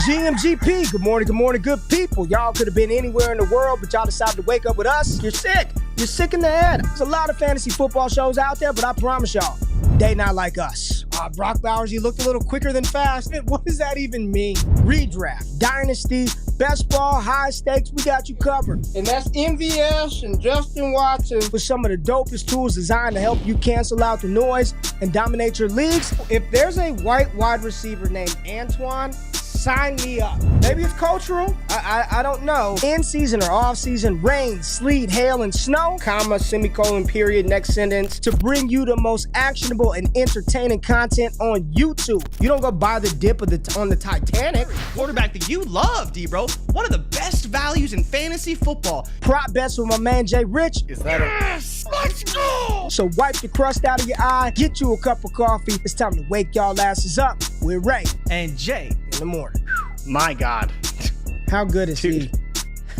GMGP, good morning, good people. Y'all could have been anywhere in the world, but y'all decided to wake up with us. You're sick. You're sick in the head. There's a lot of fantasy football shows out there, but I promise y'all, they not like us. Brock Bowers, you looked a little quicker than fast. What does that even mean? Redraft, Dynasty, best ball, high stakes, we got you covered. And that's MVS and Justin Watson with some of the dopest tools designed to help you cancel out the noise and dominate your leagues. If there's a white wide receiver named Antoine, sign me up. Maybe it's cultural. I don't know. In season or off season, rain, sleet, hail, and snow, comma, semicolon, period, next sentence, to bring you the most actionable and entertaining content on YouTube. You don't go buy the dip on the Titanic. Quarterback that you love, D-Bro. One of the best values in fantasy football. Prop bets with my man JRich. Is that yes! Let's go! So wipe the crust out of your eye, get you a cup of coffee. It's time to wake y'all asses up with Ray and Jay in the morning. My God. How good is Dude. he?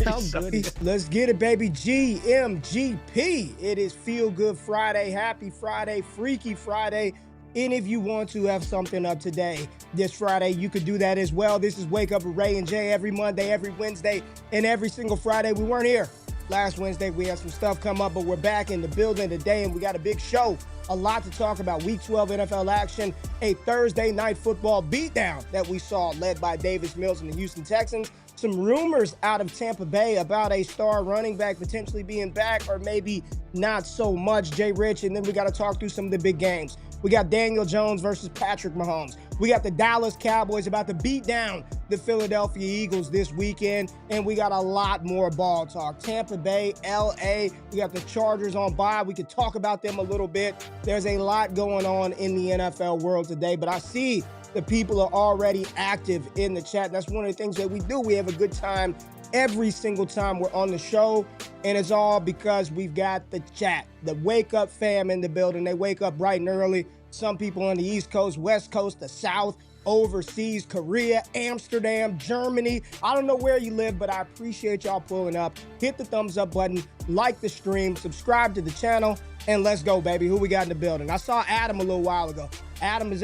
How good is he? Let's get it, baby. GMGP. It is Feel Good Friday. Happy Friday. Freaky Friday. And if you want to have something up today, this Friday, you could do that as well. This is Wake Up with Ray and Jay every Monday, every Wednesday, and every single Friday. We weren't here last Wednesday. We had some stuff come up, but we're back in the building today, and we got a big show. A lot to talk about. Week 12 NFL action, a Thursday night football beatdown that we saw led by Davis Mills and the Houston Texans. Some rumors out of Tampa Bay about a star running back potentially being back, or maybe not so much. JRich, and then we got to talk through some of the big games. We got Daniel Jones versus Patrick Mahomes. We got the Dallas Cowboys about to beat down the Philadelphia Eagles this weekend, and we got a lot more ball talk. Tampa Bay, LA, we got the Chargers on bye. We could talk about them a little bit. There's a lot going on in the NFL world today, but I see the people are already active in the chat. That's one of the things that we do. We have a good time every single time we're on the show, and it's all because we've got the chat, the Wake Up fam in the building. They wake up bright and early. Some people on the East Coast, West Coast, the South, overseas, Korea, Amsterdam, Germany. I don't know where you live, but I appreciate y'all pulling up. Hit the thumbs up button, like the stream, subscribe to the channel, and let's go, baby. Who we got in the building? I saw Adam a little while ago. Adam is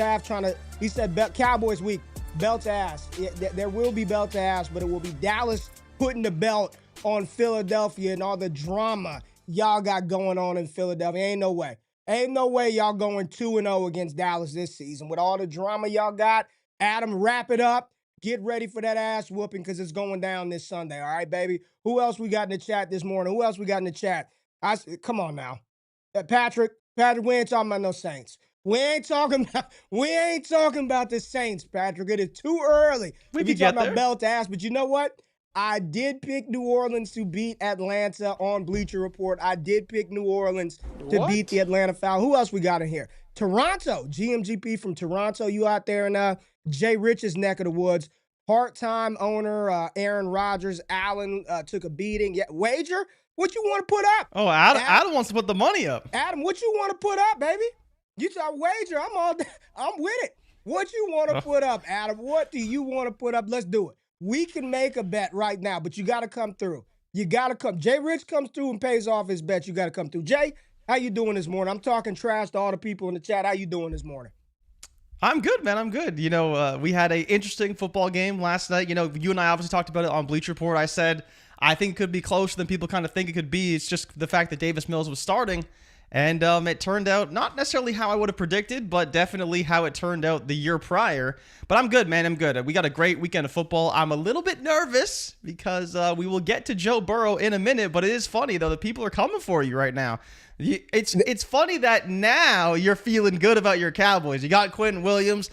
he said Cowboys week, belt to ass. There will be belt to ass, but it will be Dallas putting the belt on Philadelphia and all the drama y'all got going on in Philadelphia. Ain't no way. Ain't no way y'all going 2-0 against Dallas this season. With all the drama y'all got, Adam, wrap it up. Get ready for that ass whooping because it's going down this Sunday. All right, baby? Who else we got in the chat this morning? Who else we got in the chat? Come on now. Patrick, we ain't talking about no Saints. We ain't talking about the Saints, Patrick. It is too early. We could get about belt to ass, but you know what? I did pick New Orleans to beat Atlanta on Bleacher Report. I did pick New Orleans to beat the Atlanta Falcons. Who else we got in here? Toronto, GMGP from Toronto. You out there in JRich's neck of the woods. Part-time owner Aaron Rodgers. Allen took a beating. Yeah, wager? What you want to put up? Oh, Adam wants to put the money up. Adam, what you want to put up, baby? You talk wager. I'm with it. What you want to put up, Adam? What do you want to put up? Let's do it. We can make a bet right now, but you got to come through. You got to come. JRich comes through and pays off his bet. You got to come through. Jay, how you doing this morning? I'm talking trash to all the people in the chat. How you doing this morning? I'm good, man. I'm good. You know, we had an interesting football game last night. You know, you and I obviously talked about it on Bleacher Report. I said I think it could be closer than people kind of think it could be. It's just the fact that Davis Mills was starting. And it turned out not necessarily how I would have predicted, but definitely how it turned out the year prior. But I'm good, man. I'm good. We got a great weekend of football. I'm a little bit nervous because we will get to Joe Burrow in a minute. But it is funny, though. The people are coming for you right now. It's funny that now you're feeling good about your Cowboys. You got Quentin Williams.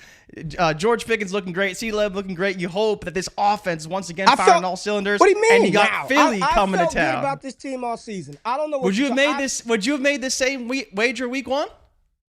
George Pickens looking great. C-Leb looking great. You hope that this offense once again firing all cylinders. What do you mean? And you got Philly coming to town. I felt good about this team all season. I don't know. Would you have made this same wager week one?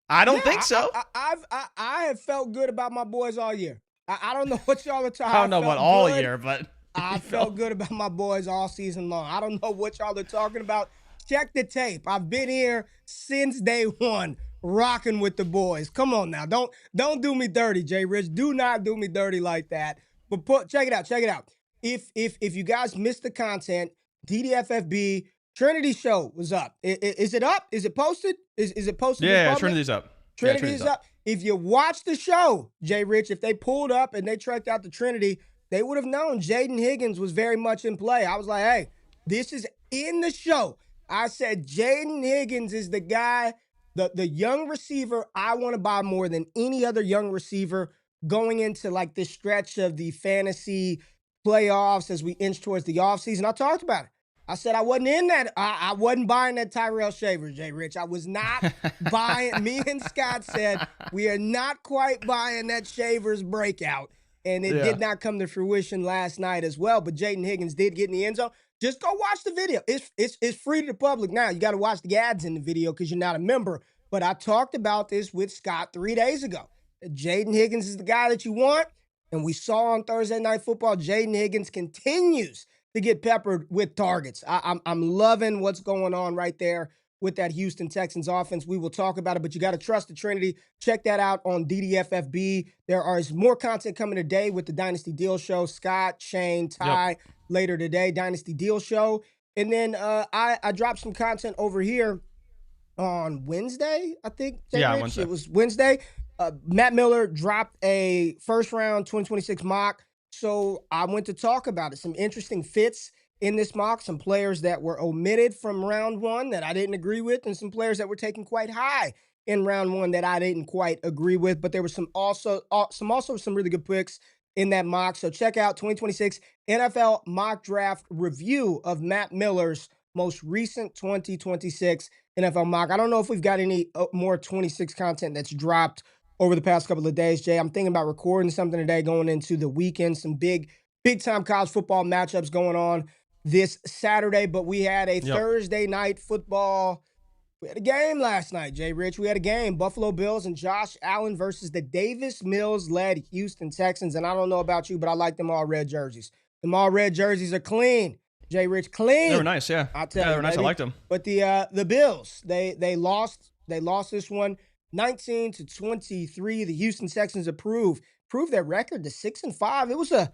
I don't think so. I have felt good about my boys all year. I don't know what y'all are talking about. I don't know about all year, but I felt good about my boys all season long. I don't know what y'all are talking about. Check the tape. I've been here since day one, rocking with the boys. Come on now. Don't do me dirty, JRich. Do not do me dirty like that. But check it out. If you guys missed the content, DDFFB Trinity show was up. Is it up? Is it posted? Is it posted? Yeah, Trinity's up. Trinity's up. If you watch the show, JRich, if they pulled up and they tracked out the Trinity, they would have known Jaden Higgins was very much in play. I was like, hey, this is in the show. I said Jaden Higgins is the guy, the young receiver I want to buy more than any other young receiver going into like this stretch of the fantasy playoffs as we inch towards the offseason. I talked about it. I said I wasn't in that. I wasn't buying that Tyrell Shavers, JRich. I was not buying. Me and Scott said we are not quite buying that Shavers breakout. And it did not come to fruition last night as well. But Jaden Higgins did get in the end zone. Just go watch the video. It's free to the public now. You got to watch the ads in the video because you're not a member. But I talked about this with Scott 3 days ago. Jaden Higgins is the guy that you want. And we saw on Thursday Night Football, Jaden Higgins continues to get peppered with targets. I'm loving what's going on right there with that Houston Texans offense. We will talk about it, but you got to trust the Trinity. Check that out on DDFFB. There is more content coming today with the Dynasty Deal Show. Scott, Shane, Ty, later today, Dynasty Deal Show. And then I dropped some content over here on Wednesday, I think. Wednesday. It was Wednesday. Matt Miller dropped a first-round 2026 mock. So I went to talk about it. Some interesting fits in this mock, some players that were omitted from round one that I didn't agree with, and some players that were taken quite high in round one that I didn't quite agree with. But there was some really good picks in that mock. So check out 2026 NFL mock draft review of Matt Miller's most recent 2026 NFL mock. I don't know if we've got any more 26 content that's dropped over the past couple of days, Jay. I'm thinking about recording something today going into the weekend. Some big time college football matchups going on this Saturday, but we had a Thursday night football. We had a game last night, JRich. We had a game. Buffalo Bills and Josh Allen versus the Davis Mills-led Houston Texans. And I don't know about you, but I like them all red jerseys. Them all red jerseys are clean. JRich, clean. They were nice, yeah. They were nice. Baby. I liked them. But the Bills, they lost this one 19-23. The Houston Texans improved their record to 6-5.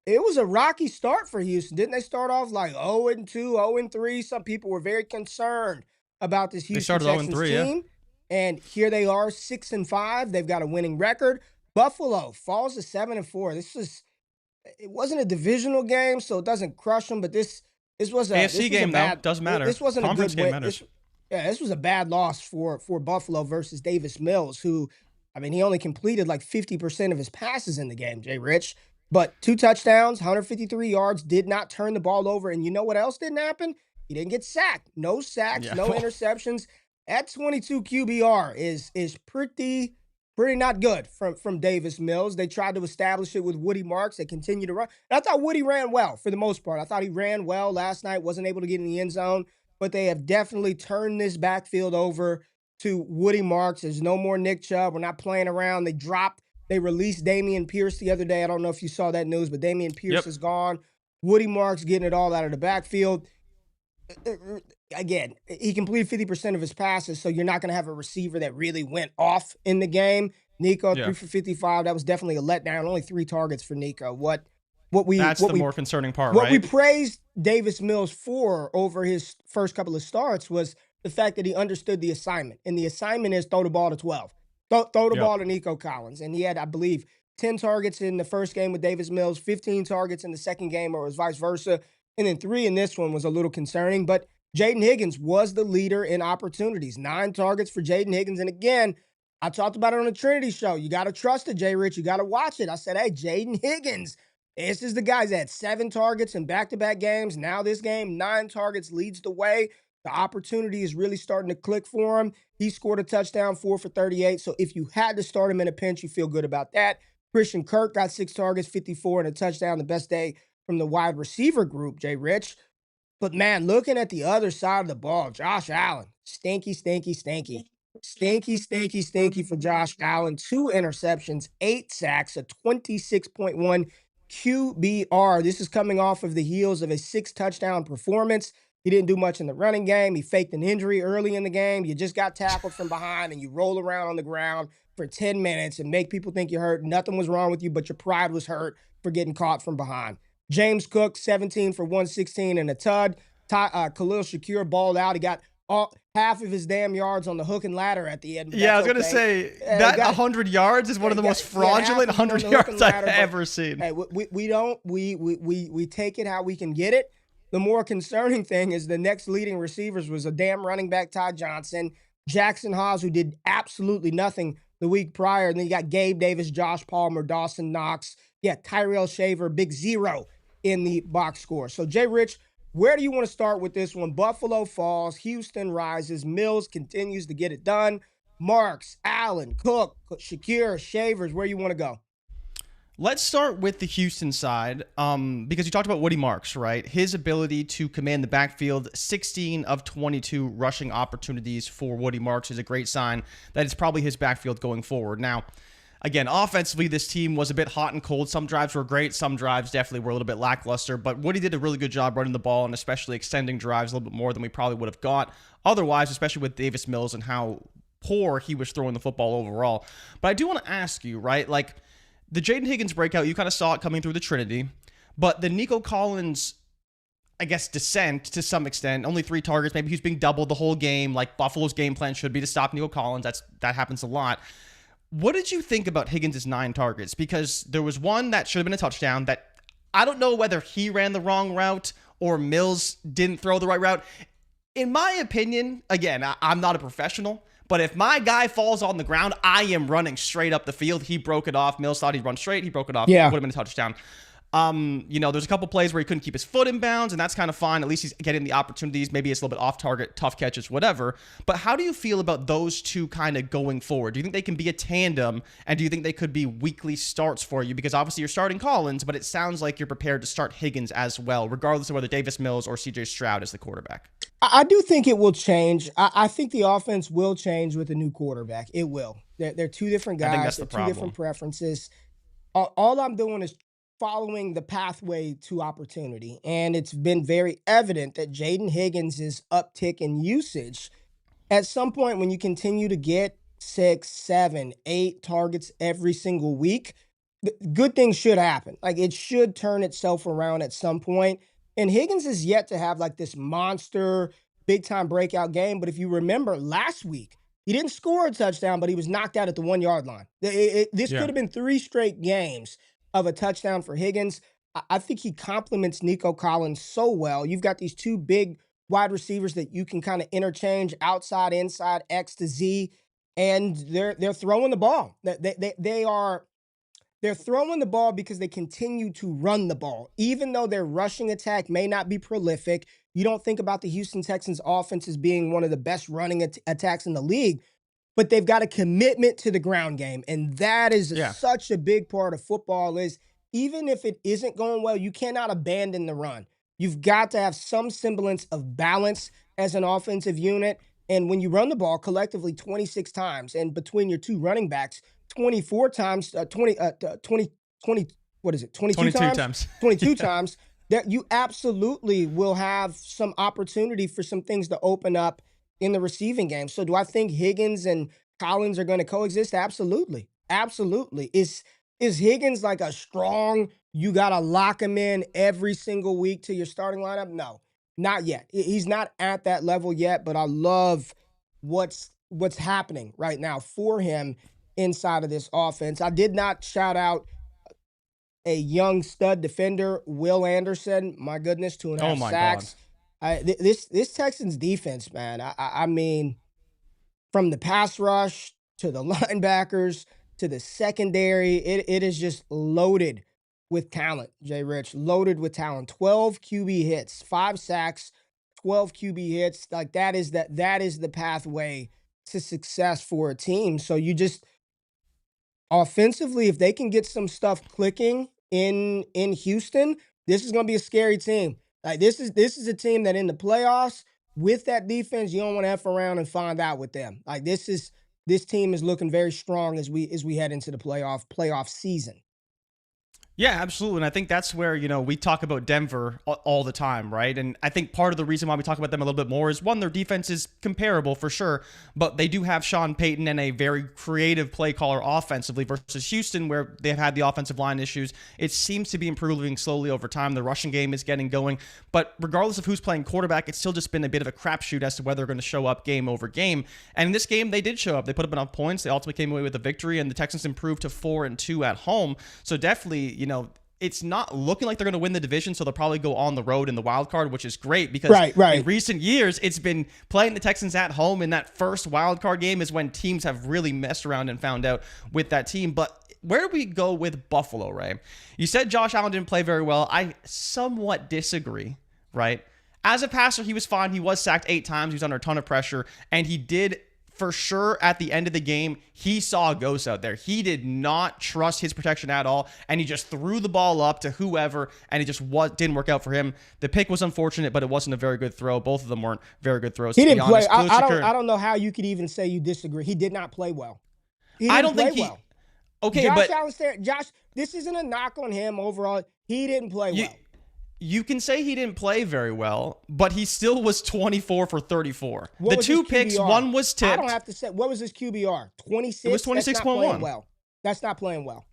It was a rocky start for Houston. Didn't they start off like 0-2, 0-3? Some people were very concerned about this Houston Texans team. Yeah. And here they are, 6-5. They've got a winning record. Buffalo falls to 7-4. It wasn't a divisional game, so it doesn't crush them, but this was a AFC game, though. Doesn't matter. This wasn't Conference a good win. Game matters. This was a bad loss for Buffalo versus Davis Mills, who, I mean, he only completed like 50% of his passes in the game, JRich. But 2 touchdowns, 153 yards, did not turn the ball over. And you know what else didn't happen? He didn't get sacked. No sacks, no interceptions. At 22 QBR is pretty not good from Davis Mills. They tried to establish it with Woody Marks. They continue to run. And I thought Woody ran well for the most part. I thought he ran well last night, wasn't able to get in the end zone. But they have definitely turned this backfield over to Woody Marks. There's no more Nick Chubb. We're not playing around. They released Dameon Pierce the other day. I don't know if you saw that news, but Dameon Pierce is gone. Woody Marks getting it all out of the backfield. Again, he completed 50% of his passes, so you're not going to have a receiver that really went off in the game. Nico, 3 for 55. That was definitely a letdown. Only 3 targets for Nico. That's the more concerning part, right? What we praised Davis Mills for over his first couple of starts was the fact that he understood the assignment. And the assignment is throw the ball to 12. Throw the ball to Nico Collins. And he had, I believe, 10 targets in the first game with Davis Mills, 15 targets in the second game, or it was vice versa. And then 3 in this one was a little concerning. But Jaden Higgins was the leader in opportunities. 9 targets for Jaden Higgins. And again, I talked about it on the Trinity Show. You got to trust it, JRich. You got to watch it. I said, hey, Jaden Higgins, this is the guy that had 7 targets in back-to-back games. Now this game, 9 targets leads the way. The opportunity is really starting to click for him. He scored a touchdown, 4 for 38. So if you had to start him in a pinch, you feel good about that. Christian Kirk got 6 targets, 54, and a touchdown. The best day from the wide receiver group, JRich. But, man, looking at the other side of the ball, Josh Allen, stinky for Josh Allen. 2 interceptions, 8 sacks, a 26.1 QBR. This is coming off of the heels of a 6-touchdown performance. He didn't do much in the running game. He faked an injury early in the game. You just got tackled from behind and you roll around on the ground for 10 minutes and make people think you're hurt. Nothing was wrong with you, but your pride was hurt for getting caught from behind. James Cook, 17 for 116 and a tud. Khalil Shakir balled out. He got half of his damn yards on the hook and ladder at the end. Yeah, I was going to say that 100 yards is one of the most fraudulent 100 yards I've ever seen. Hey, we take it how we can get it. The more concerning thing is the next leading receivers was a damn running back, Ty Johnson, Jackson Hawes, who did absolutely nothing the week prior. And then you got Gabe Davis, Josh Palmer, Dawson Knox. Yeah, Tyrell Shaver, big 0 in the box score. So, JRich, where do you want to start with this one? Buffalo falls, Houston rises, Mills continues to get it done. Marks, Allen, Cook, Shakir, Shavers, where you want to go? Let's start with the Houston side, because you talked about Woody Marks, right? His ability to command the backfield, 16 of 22 rushing opportunities for Woody Marks is a great sign that it's probably his backfield going forward. Now, again, offensively, this team was a bit hot and cold. Some drives were great. Some drives definitely were a little bit lackluster. But Woody did a really good job running the ball and especially extending drives a little bit more than we probably would have got otherwise, especially with Davis Mills and how poor he was throwing the football overall. But I do want to ask you, right, like the Jaden Higgins breakout, you kind of saw it coming through the Trinity. But the Nico Collins, I guess, descent to some extent, only 3 targets. Maybe he's being doubled the whole game. Like Buffalo's game plan should be to stop Nico Collins. That happens a lot. What did you think about Higgins' 9 targets? Because there was one that should have been a touchdown that I don't know whether he ran the wrong route or Mills didn't throw the right route. In my opinion, again, I'm not a professional, but if my guy falls on the ground, I am running straight up the field. He broke it off. Mills thought he'd run straight. He broke it off. Yeah. Would have been a touchdown. There's a couple plays where he couldn't keep his foot in bounds, and that's kind of fine. At least he's getting the opportunities. Maybe it's a little bit off target, tough catches, whatever. But how do you feel about those two kind of going forward? Do you think they can be a tandem, and do you think they could be weekly starts for you? Because obviously you're starting Collins, but it sounds like you're prepared to start Higgins as well, regardless of whether Davis Mills or CJ Stroud is the quarterback. I do think it will change. I think the offense will change with a new quarterback. It will. They're 2 different guys. I think that's the problem. 2 different preferences. All I'm doing is following the pathway to opportunity. And it's been very evident that Jaden Higgins' uptick in usage, at some point when you continue to get 6, 7, 8 targets every single week, good things should happen. Like it should turn itself around at some point. And Higgins is yet to have like this monster big time breakout game. But if you remember last week, he didn't score a touchdown, but he was knocked out at the 1-yard line. This could have been 3 straight games of a touchdown for Higgins. I think he complements Nico Collins so well. You've got these 2 big wide receivers that you can kind of interchange outside, inside, X to Z, and they're throwing the ball. They're throwing the ball because they continue to run the ball. Even though their rushing attack may not be prolific, you don't think about the Houston Texans offense as being one of the best running attacks in the league, but they've got a commitment to the ground game. And that is such a big part of football is even if it isn't going well, you cannot abandon the run. You've got to have some semblance of balance as an offensive unit. And when you run the ball collectively 26 times and between your 2 running backs, 24 times, 22 times? 22 times, that you absolutely will have some opportunity for some things to open up in the receiving game. So do I think Higgins and Collins are going to coexist? Absolutely. Absolutely. Is Higgins like a strong, you got to lock him in every single week to your starting lineup? No, not yet. He's not at that level yet, but I love what's happening right now for him inside of this offense. I did not shout out a young stud defender, Will Anderson. My goodness, 2.5 sacks. This Texans defense, man. I mean, from the pass rush to the linebackers to the secondary, it is just loaded with talent. JRich, loaded with talent. 12 QB hits, 5 sacks, 12 QB hits. Like that is the pathway to success for a team. So you just offensively, if they can get some stuff clicking in Houston, this is going to be a scary team. Like this is a team that in the playoffs with that defense, you don't want to F around and find out with them. Like this team is looking very strong as we head into the playoff season. Yeah, absolutely. And I think that's where, we talk about Denver all the time, right? And I think part of the reason why we talk about them a little bit more is, one, their defense is comparable for sure, but they do have Sean Payton and a very creative play caller offensively versus Houston, where they've had the offensive line issues. It seems to be improving slowly over time. The rushing game is getting going, but regardless of who's playing quarterback, it's still just been a bit of a crapshoot as to whether they're going to show up game over game. And in this game, they did show up. They put up enough points. They ultimately came away with a victory, and the Texans improved to 4-2 at home. So definitely, it's not looking like they're going to win the division, so they'll probably go on the road in the wild card, which is great because in recent years, it's been playing the Texans at home in that first wild card game is when teams have really messed around and found out with that team. But where do we go with Buffalo, Ray? You said Josh Allen didn't play very well. I somewhat disagree, right? As a passer, he was fine. He was sacked 8 times. He was under a ton of pressure, and he did for sure at the end of the game, he saw a ghost out there. He did not trust his protection at all, and he just threw the ball up to whoever, and it just didn't work out for him. The pick was unfortunate, but it wasn't a very good throw. Both of them weren't very good throws. He didn't play. I don't know how you could even say you disagree. He did not play well. I don't think he. Well. Okay, Josh, this isn't a knock on him overall. He didn't play well. You can say he didn't play very well, but he still was 24 for 34. The 2 picks, one was tipped. I don't have to say. What was his QBR? 26? It was 26.1. Well, that's not playing well.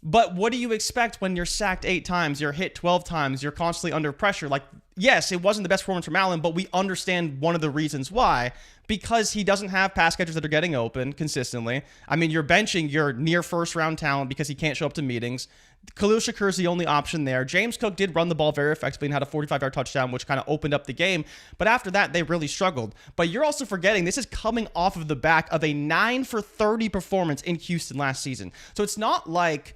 But what do you expect when you're sacked 8 times, you're hit 12 times, you're constantly under pressure? Like, yes, it wasn't the best performance from Allen, but we understand one of the reasons why. Because he doesn't have pass catchers that are getting open consistently. I mean, you're benching your near first-round talent because he can't show up to meetings. Khalil Shakur is the only option there. James Cook did run the ball very effectively and had a 45-yard touchdown, which kind of opened up the game. But after that, they really struggled. But you're also forgetting this is coming off of the back of a 9 for 30 performance in Houston last season. So it's not like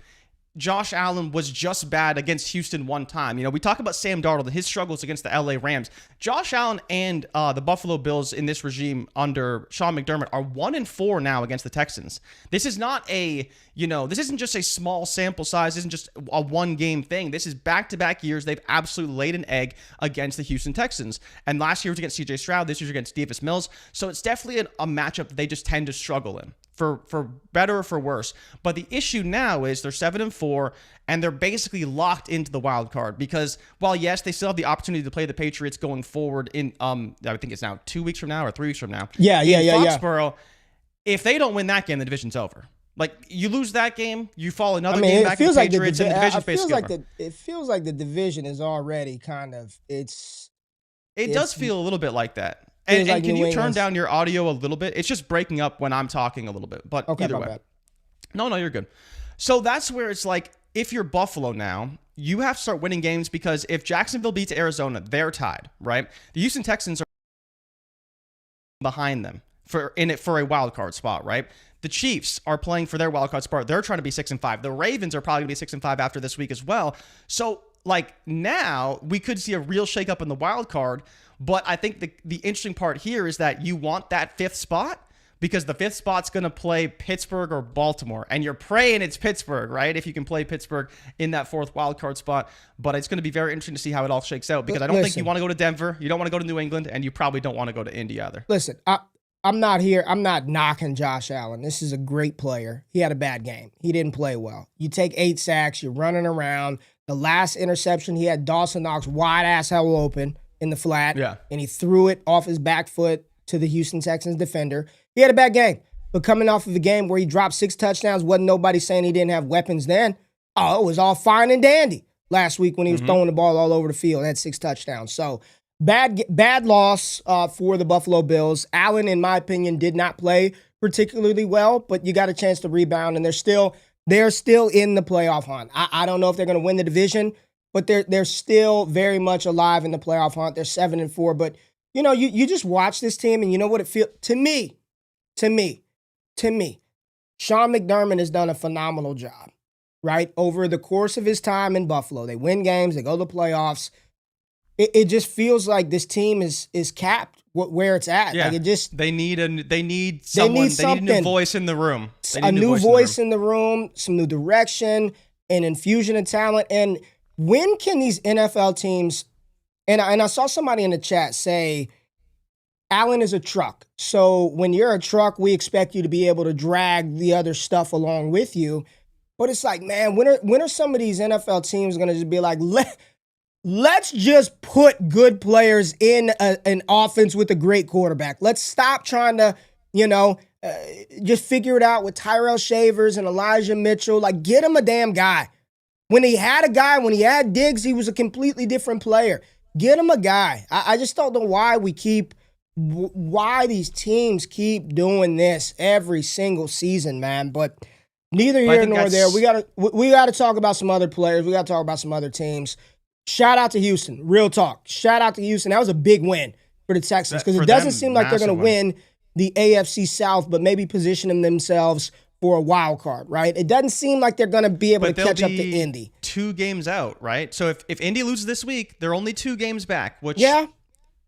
Josh Allen was just bad against Houston one time. We talk about Sam Darnold and his struggles against the LA Rams. Josh Allen and the Buffalo Bills in this regime under Sean McDermott are 1-4 now against the Texans. This is not this isn't just a small sample size. This isn't just a one-game thing. This is back-to-back years. They've absolutely laid an egg against the Houston Texans. And last year was against CJ Stroud. This year's against Davis Mills. So it's definitely a matchup that they just tend to struggle in. For better or for worse. But the issue now is they're 7-4, and they're basically locked into the wild card because, while yes, they still have the opportunity to play the Patriots going forward in, I think it's now 2 weeks from now or 3 weeks from now. Yeah. Foxborough, if they don't win that game, the division's over. Like, you lose that game, you fall another game back to the Patriots, and the division's basically over. It feels like the division is already kind of, it does feel a little bit like that. And can you turn down your audio a little bit? It's just breaking up when I'm talking a little bit. But either way. Bad. No, you're good. So that's where it's like, if you're Buffalo now, you have to start winning games because if Jacksonville beats Arizona, they're tied, right? The Houston Texans are behind them for a wild card spot, right? The Chiefs are playing for their wild card spot. They're trying to be 6-5. The Ravens are probably going to be 6-5 after this week as well. So, now we could see a real shakeup in the wild card. But I think the interesting part here is that you want that 5th spot because the 5th spot's going to play Pittsburgh or Baltimore. And you're praying it's Pittsburgh, right? If you can play Pittsburgh in that 4th wildcard spot. But it's going to be very interesting to see how it all shakes out because I don't think you want to go to Denver. You don't want to go to New England. And you probably don't want to go to Indy either. Listen, I'm not here. I'm not knocking Josh Allen. This is a great player. He had a bad game. He didn't play well. You take 8 sacks. You're running around. The last interception, he had Dawson Knox wide ass hell open in the flat, and he threw it off his back foot to the Houston Texans defender. He had a bad game, but coming off of a game where he dropped 6 touchdowns, wasn't nobody saying he didn't have weapons then. Oh, it was all fine and dandy last week when he was throwing the ball all over the field, had 6 touchdowns. So bad loss for the Buffalo Bills. Allen, in my opinion, did not play particularly well, but you got a chance to rebound, and they're still in the playoff hunt. I don't know if they're going to win the division, but they're still very much alive in the playoff hunt. They're 7-4. But, you just watch this team, and you know what it feels to me. Sean McDermott has done a phenomenal job, right? Over the course of his time in Buffalo. They win games. They go to the playoffs. It just feels like this team is capped where it's at. Yeah. Like they need a new voice in the room. A new voice in the room, some new direction, an infusion of talent. And when can these NFL teams, and I saw somebody in the chat say, Allen is a truck. So when you're a truck, we expect you to be able to drag the other stuff along with you. But it's like, man, when are some of these NFL teams going to just be like, let's just put good players in an offense with a great quarterback. Let's stop trying to, just figure it out with Tyrell Shavers and Elijah Mitchell. Like, get him a damn guy. When he had Diggs, he was a completely different player. Get him a guy. I just don't know why these teams keep doing this every single season, man. But neither here nor there. We gotta talk about some other players. We gotta talk about some other teams. Shout out to Houston. Real talk. Shout out to Houston. That was a big win for the Texans because it doesn't seem like they're going to win the AFC South, but maybe position themselves for a wild card, right? It doesn't seem like they're going to be able to catch up to Indy. 2 games out, right? So if Indy loses this week, they're only 2 games back, which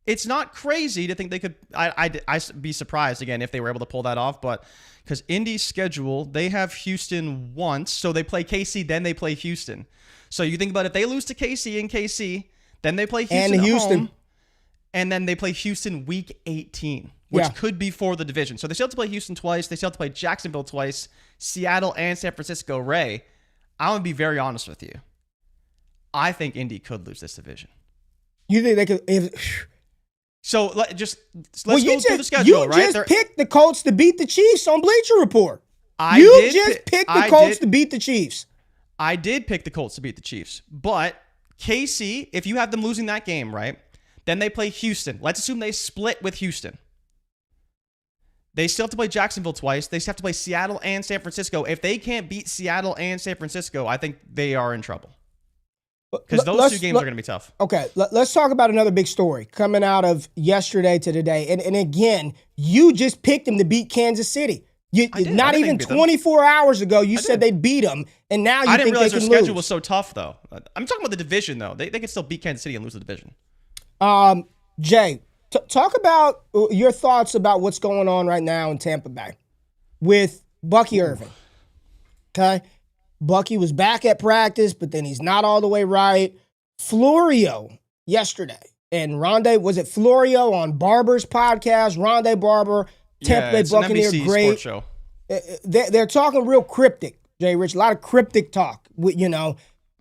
it's not crazy to think they could. I'd be surprised again if they were able to pull that off, but because Indy's schedule, they have Houston once, so they play KC, then they play Houston. So you think about if they lose to KC, then they play Houston at home, and then they play Houston week 18, which could be for the division. So they still have to play Houston twice. They still have to play Jacksonville twice, Seattle and San Francisco. Ray, I'm going to be very honest with you. I think Indy could lose this division. You think they could? So let's go through the schedule, right? You just picked the Colts to beat the Chiefs on Bleacher Report. I picked the Colts to beat the Chiefs. I did pick the Colts to beat the Chiefs, but KC, if you have them losing that game, right, then they play Houston. Let's assume they split with Houston. They still have to play Jacksonville twice. They still have to play Seattle and San Francisco. If they can't beat Seattle and San Francisco, I think they are in trouble. Because those 2 games are going to be tough. Okay, let's talk about another big story coming out of yesterday to today. And again, you just picked them to beat Kansas City. Not even 24 hours ago, you said they'd beat them, and now you think they can lose. I didn't realize their schedule was so tough, though. I'm talking about the division, though. They could still beat Kansas City and lose the division. Jay, talk about your thoughts about what's going on right now in Tampa Bay with Bucky Irving. Okay? Bucky was back at practice, but then he's not all the way right. Florio yesterday, and Rondé, was it Florio on Barber's podcast? Rondé Barber, Tampa Bay Buccaneer, great. Show. They're talking real cryptic, JRich. A lot of cryptic talk.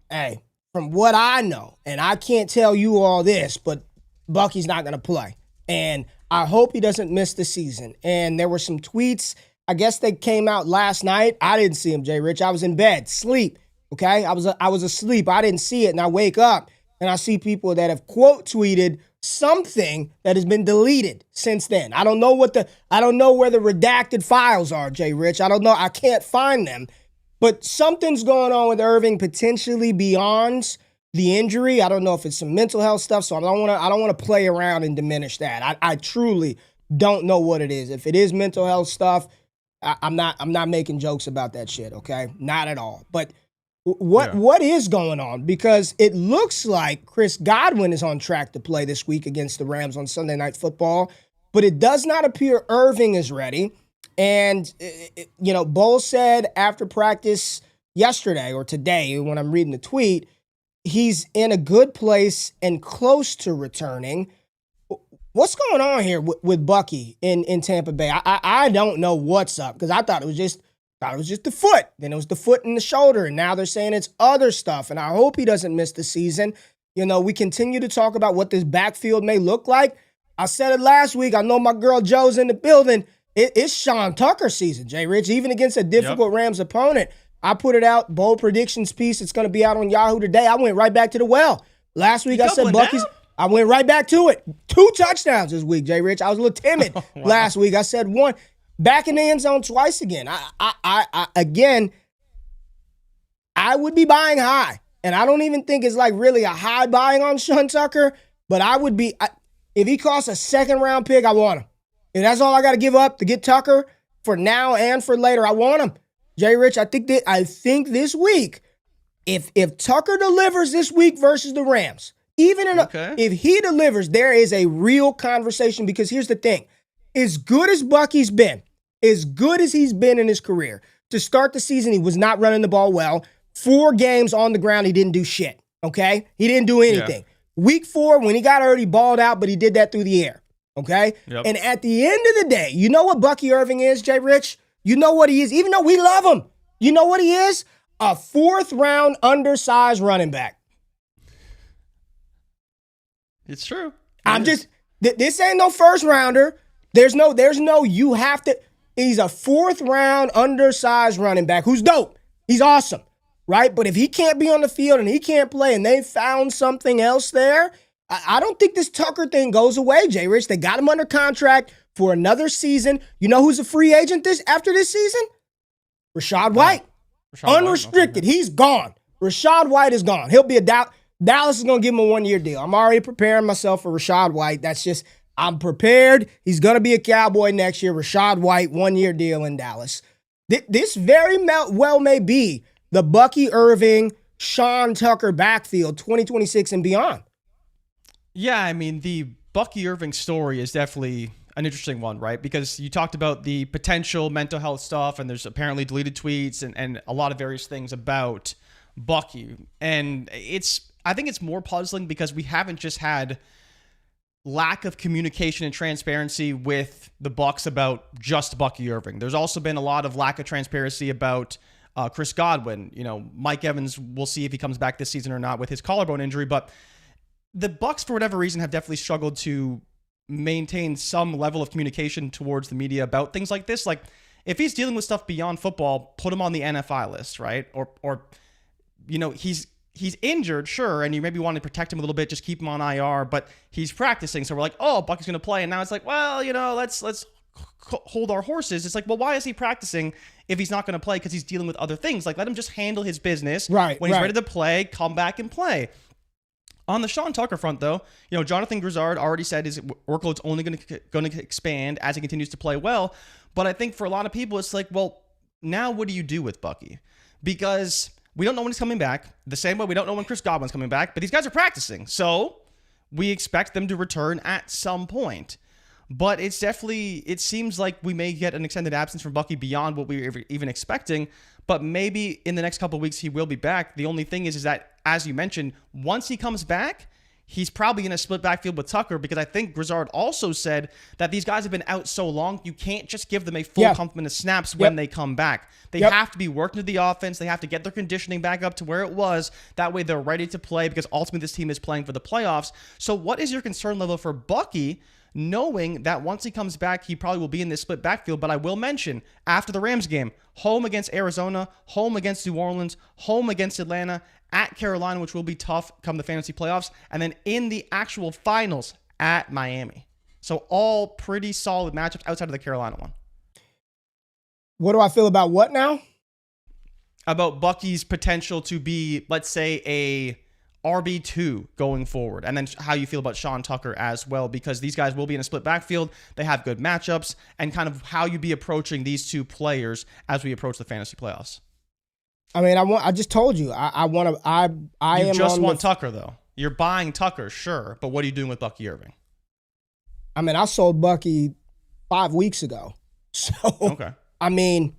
Hey, from what I know, and I can't tell you all this, but Bucky's not going to play. And I hope he doesn't miss the season. And there were some tweets. I guess they came out last night. I didn't see him, JRich. I was in bed, sleep. Okay, I was asleep. I didn't see it, and I wake up and I see people that have quote tweeted something that has been deleted since then. I don't know where the redacted files are, JRich. I don't know. I can't find them. But something's going on with Irving potentially beyond the injury. I don't know if it's some mental health stuff, so I don't want to play around and diminish that. I truly don't know what it is. If it is mental health stuff, I'm not making jokes about that shit, okay? Not at all. But what is going on? Because it looks like Chris Godwin is on track to play this week against the Rams on Sunday Night Football, but it does not appear Irving is ready. And, Bowles said after practice yesterday or today, when I'm reading the tweet, he's in a good place and close to returning. What's going on here with Bucky in Tampa Bay? I don't know what's up because I thought it was just the foot. Then it was the foot and the shoulder, and now they're saying it's other stuff. And I hope he doesn't miss the season. We continue to talk about what this backfield may look like. I said it last week. I know my girl Joe's in the building. It's Sean Tucker season, JRich, even against a difficult Rams opponent. I put it out, bold predictions piece. It's going to be out on Yahoo today. I went right back to the well. Last week I said Bucky's. I went right back to it. 2 touchdowns this week, JRich. I was a little timid last week. I said 1. Back in the end zone twice again. I would be buying high. And I don't even think it's like really a high buying on Sean Tucker. But I would be, if he costs a 2nd-round pick, I want him. And that's all I got to give up to get Tucker for now and for later. I want him. JRich, I think this week, if Tucker delivers this week versus the Rams, if he delivers, there is a real conversation because here's the thing. As good as Bucky's been, as good as he's been in his career, to start the season, he was not running the ball well. 4 games on the ground, he didn't do shit, okay? He didn't do anything. Yeah. Week 4, when he got hurt, he balled out, but he did that through the air, okay? Yep. And at the end of the day, you know what Bucky Irving is, JRich? You know what he is, even though we love him. You know what he is? A 4th-round undersized running back. It's true. This ain't no first rounder. There's no you have to. He's a 4th-round undersized running back who's dope. He's awesome, right? But if he can't be on the field and he can't play and they found something else there, I don't think this Tucker thing goes away, JRich. They got him under contract for another season. You know who's a free agent after this season? Rashad White. Unrestricted. He's gone. Rashad White is gone. He'll be a Dallas is going to give him a 1-year deal. I'm already preparing myself for Rashad White. I'm prepared. He's going to be a Cowboy next year. Rashad White, 1-year deal in Dallas. This very well may be the Bucky Irving, Sean Tucker backfield 2026 and beyond. Yeah, I mean, the Bucky Irving story is definitely an interesting one, right? Because you talked about the potential mental health stuff, and there's apparently deleted tweets and a lot of various things about Bucky. And I think it's more puzzling because we haven't just had lack of communication and transparency with the Bucs about just Bucky Irving. There's also been a lot of lack of transparency about Chris Godwin. You know, Mike Evans, we'll see if he comes back this season or not with his collarbone injury, but the Bucs, for whatever reason, have definitely struggled to maintain some level of communication towards the media about things like this. Like, if he's dealing with stuff beyond football, put him on the NFI list, right? Or you know, he's injured, sure, and you maybe want to protect him a little bit, just keep him on IR, but he's practicing, so we're like, oh, Bucky's going to play, and now it's like, well, you know, let's hold our horses. It's like, well, why is he practicing if he's not going to play? Because he's dealing with other things. Like, let him just handle his business. Right. When he's ready to play, come back and play. On the Sean Tucker front, though, you know, Jonathan Grizzard already said his workload's only going to expand as he continues to play well. But I think for a lot of people, it's like, well, now what do you do with Bucky? Because we don't know when he's coming back. The same way we don't know when Chris Godwin's coming back. But these guys are practicing, so we expect them to return at some point. But it seems like we may get an extended absence from Bucky beyond what we were even expecting. But maybe in the next couple of weeks he will be back. The only thing is that, as you mentioned, once he comes back, he's probably in a split backfield with Tucker, because I think Grizzard also said that these guys have been out so long, you can't just give them a full complement of snaps when they come back. They have to be working to the offense. They have to get their conditioning back up to where it was. That way they're ready to play, because ultimately this team is playing for the playoffs. So what is your concern level for Bucky, knowing that once he comes back, he probably will be in this split backfield? But I will mention, after the Rams game, home against Arizona, home against New Orleans, home against Atlanta, at Carolina, which will be tough come the fantasy playoffs, and then in the actual finals at Miami. So all pretty solid matchups outside of the Carolina one. What do I feel about what now? About Bucky's potential to be, let's say, a RB2 going forward, and then how you feel about Sean Tucker as well, because these guys will be in a split backfield. They have good matchups, and kind of how you be approaching these two players as we approach the fantasy playoffs. I mean, I just told you, I want Tucker, though. You're buying Tucker, sure, but what are you doing with Bucky Irving? I mean, I sold Bucky 5 weeks ago. So, okay. I mean,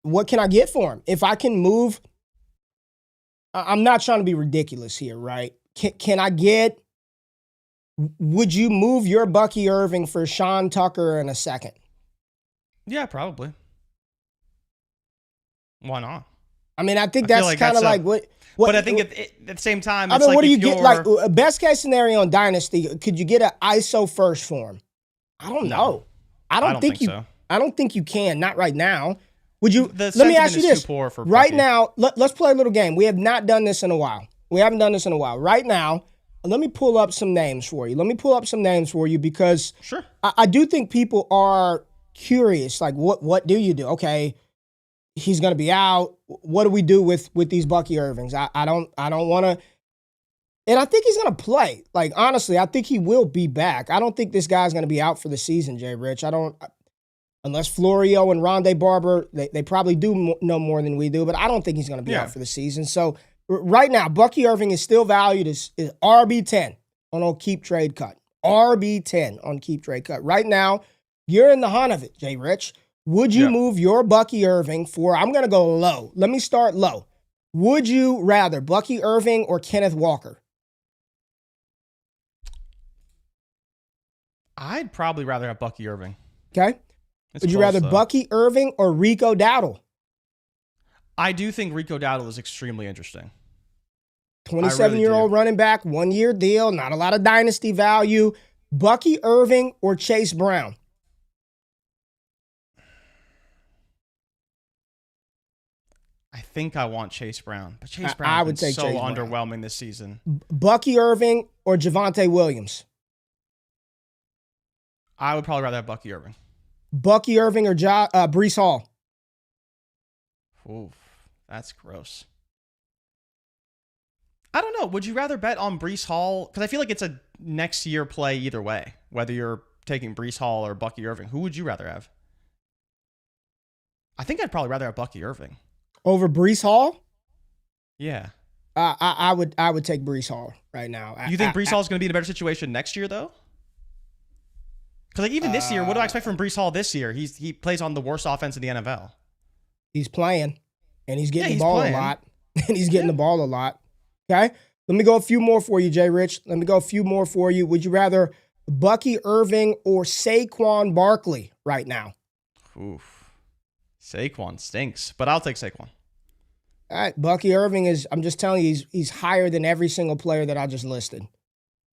what can I get for him? If I can move, I'm not trying to be ridiculous here, right? Can I get, would you move your Bucky Irving for Sean Tucker in a second? Yeah, probably. Why not? I mean, I think that's kind of like what. But I think at the same time, I mean, what do you get? Like, a best case scenario in Dynasty, could you get an ISO first for him? I don't know. I don't think so. I don't think you can. Not right now. Would you? Let me ask you this. Right now, let's play a little game. We have not done this in a while. We haven't done this in a while. Right now, let me pull up some names for you. Because sure. I do think people are curious. Like, what do you do? Okay, he's going to be out. What do we do with these Bucky Irvings? I don't want to. And I think he's going to play. Like, honestly, I think he will be back. I don't think this guy's going to be out for the season, JRich. I don't, unless Florio and Rondé Barber, they probably do know more than we do, but I don't think he's going to be out for the season. So right now, Bucky Irving is still valued as RB10 on Keep Trade Cut. RB10 on Keep Trade Cut. Right now, you're in the hunt of it, JRich. Would you move your Bucky Irving for, I'm going to go low. Let me start low. Would you rather Bucky Irving or Kenneth Walker? I'd probably rather have Bucky Irving. Okay. Would you rather Bucky Irving or Rico Dowdle? I do think Rico Dowdle is extremely interesting. 27-year-old running back, 1-year deal, not a lot of dynasty value. Bucky Irving or Chase Brown? I think I want Chase Brown, but Chase Brown would take so Chase underwhelming Brown. This season. Bucky Irving or Javonte Williams? I would probably rather have Bucky Irving. Bucky Irving or Breece Hall? Oof, that's gross. I don't know. Would you rather bet on Breece Hall? Because I feel like it's a next year play either way, whether you're taking Breece Hall or Bucky Irving. Who would you rather have? I think I'd probably rather have Bucky Irving. Over Breece Hall? Yeah. I would take Breece Hall right now. You think Breece Hall is going to be in a better situation next year, though? Because like even this year, what do I expect from Breece Hall this year? He plays on the worst offense in the NFL. He's playing, and he's getting the ball a lot. And he's getting the ball a lot. Okay? Let me go a few more for you, JRich. Let me go a few more for you. Would you rather Bucky Irving or Saquon Barkley right now? Oof. Saquon stinks, but I'll take Saquon. All right, Bucky Irving I'm just telling you, he's higher than every single player that I just listed.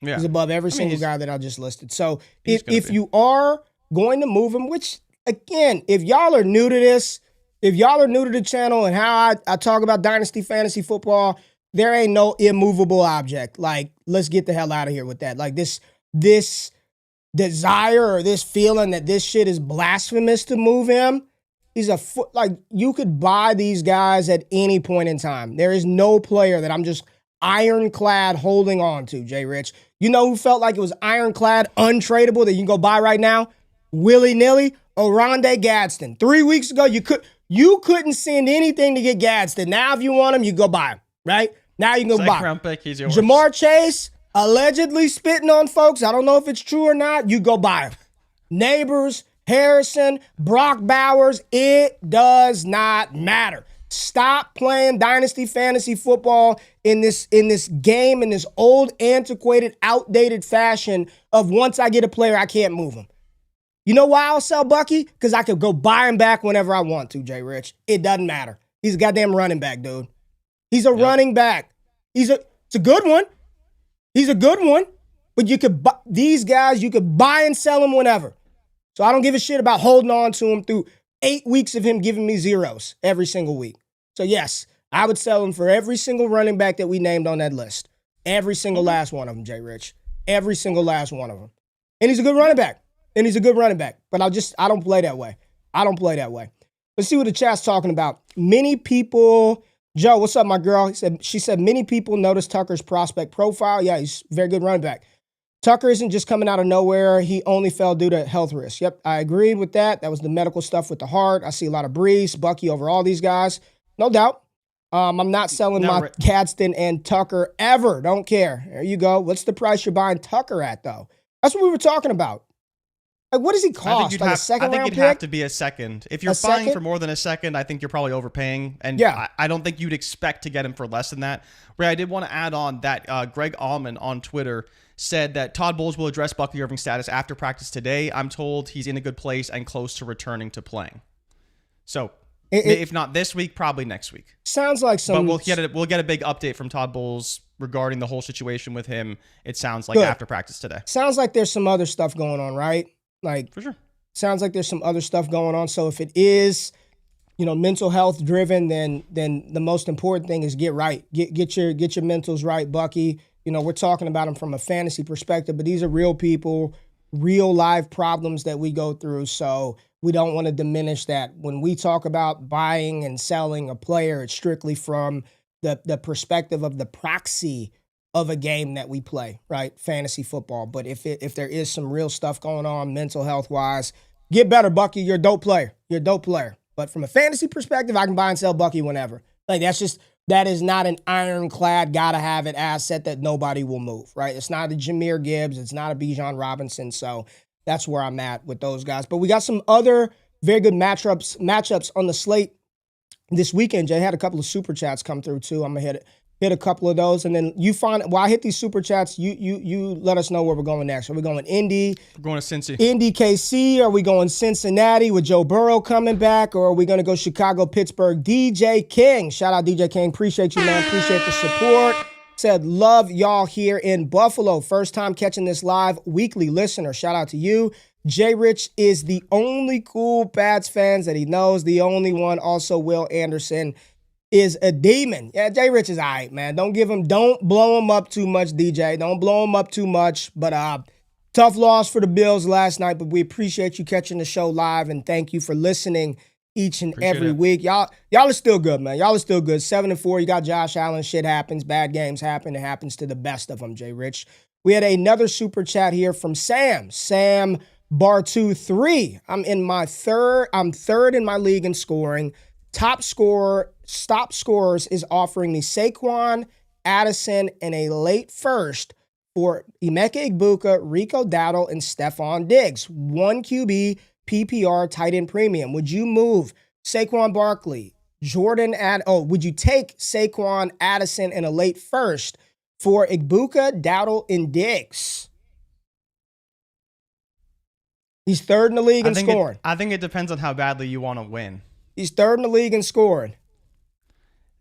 Yeah. He's above every single guy that I just listed. So if you are going to move him, which, again, if y'all are new to this, if y'all are new to the channel and how I talk about Dynasty Fantasy Football, there ain't no immovable object. Like, let's get the hell out of here with that. Like, this desire or this feeling that this shit is blasphemous to move him, like, you could buy these guys at any point in time. There is no player that I'm just ironclad holding on to, JRich. You know who felt like it was ironclad, untradeable, that you can go buy right now? Willy-nilly, Oronde Gadsden. 3 weeks ago, you couldn't send anything to get Gadsden. Now, if you want him, you go buy him, right? Now you can go buy him. Jamar Chase, allegedly spitting on folks. I don't know if it's true or not. You go buy him. Neighbors, Harrison, Brock Bowers, it does not matter. Stop playing Dynasty Fantasy Football in this game, in this old, antiquated, outdated fashion of once I get a player, I can't move him. You know why I'll sell Bucky? Because I could go buy him back whenever I want to, JRich. It doesn't matter. He's a goddamn running back, dude. He's a running back. It's a good one. He's a good one. But these guys, you could buy and sell them whenever. So I don't give a shit about holding on to him through 8 weeks of him giving me zeros every single week. So yes, I would sell him for every single running back that we named on that list. Every single last one of them, JRich. Every single last one of them. And he's a good running back. But I don't play that way. Let's see what the chat's talking about. Many people, Joe, what's up, my girl? She said many people notice Tucker's prospect profile. Yeah, he's a very good running back. Tucker isn't just coming out of nowhere. He only fell due to health risks. Yep, I agree with that. That was the medical stuff with the heart. I see a lot of Breece, Bucky over all these guys. No doubt. I'm not selling my Gadsden and Tucker ever. Don't care. There you go. What's the price you're buying Tucker at, though? That's what we were talking about. Like, what does he cost? A second round pick? Have to be a second. If you're buying for more than a second, I think you're probably overpaying. And yeah. I don't think you'd expect to get him for less than that. Ray, I did want to add on that Greg Allman on Twitter said that Todd Bowles will address Bucky Irving's status after practice today. I'm told he's in a good place and close to returning to playing. So if not this week, probably next week. Sounds like some. But we'll get a big update from Todd Bowles regarding the whole situation with him. It sounds like after practice today. Sounds like there's some other stuff going on, right? Like, for sure. Sounds like there's some other stuff going on. So if it is, mental health driven, then the most important thing is get right. Get your mentals right, Bucky. We're talking about them from a fantasy perspective, but these are real people, real live problems that we go through. So we don't want to diminish that. When we talk about buying and selling a player, it's strictly from the perspective of the proxy of a game that we play, right? Fantasy football. But if there is some real stuff going on mental health wise, get better, Bucky. You're a dope player. But from a fantasy perspective, I can buy and sell Bucky whenever. Like, that is not an ironclad, gotta have it asset that nobody will move, right? It's not a Jahmyr Gibbs. It's not a Bijan Robinson. So that's where I'm at with those guys. But we got some other very good matchups on the slate this weekend. Jay had a couple of super chats come through too. I'm gonna hit a couple of those, and then you find while I hit these super chats, you let us know where we're going next. Are we going Indy? We're going to Cincy. Indy, KC? Are we going Cincinnati with Joe Burrow coming back, or are we going to go Chicago, Pittsburgh? DJ King, shout out DJ King. Appreciate you, man. Appreciate the support. Said love y'all here in Buffalo. First time catching this live, weekly listener. Shout out to you. JRich is the only cool Pats fans that he knows. The only one. Also, Will Anderson is a demon. Yeah, JRich is all right, man. Don't blow him up too much, DJ. Don't blow him up too much. But tough loss for the Bills last night, but we appreciate you catching the show live, and thank you for listening each and every week. Y'all are still good, man. Y'all are still good. 7-4. You got Josh Allen. Shit happens. Bad games happen. It happens to the best of them, JRich. We had another super chat here from Sam. Sam Bar23. I'm third in my league in scoring. Top scorers is offering me Saquon, Addison, and a late first for Emeka Egbuka, Rico Dowdle, and Stephon Diggs. 1 QB PPR tight end premium. Would you move Saquon Barkley, would you take Saquon, Addison, and a late first for Egbuka, Dowdle, and Diggs? He's third in the league in scoring. I think it depends on how badly you want to win. He's third in the league in scoring.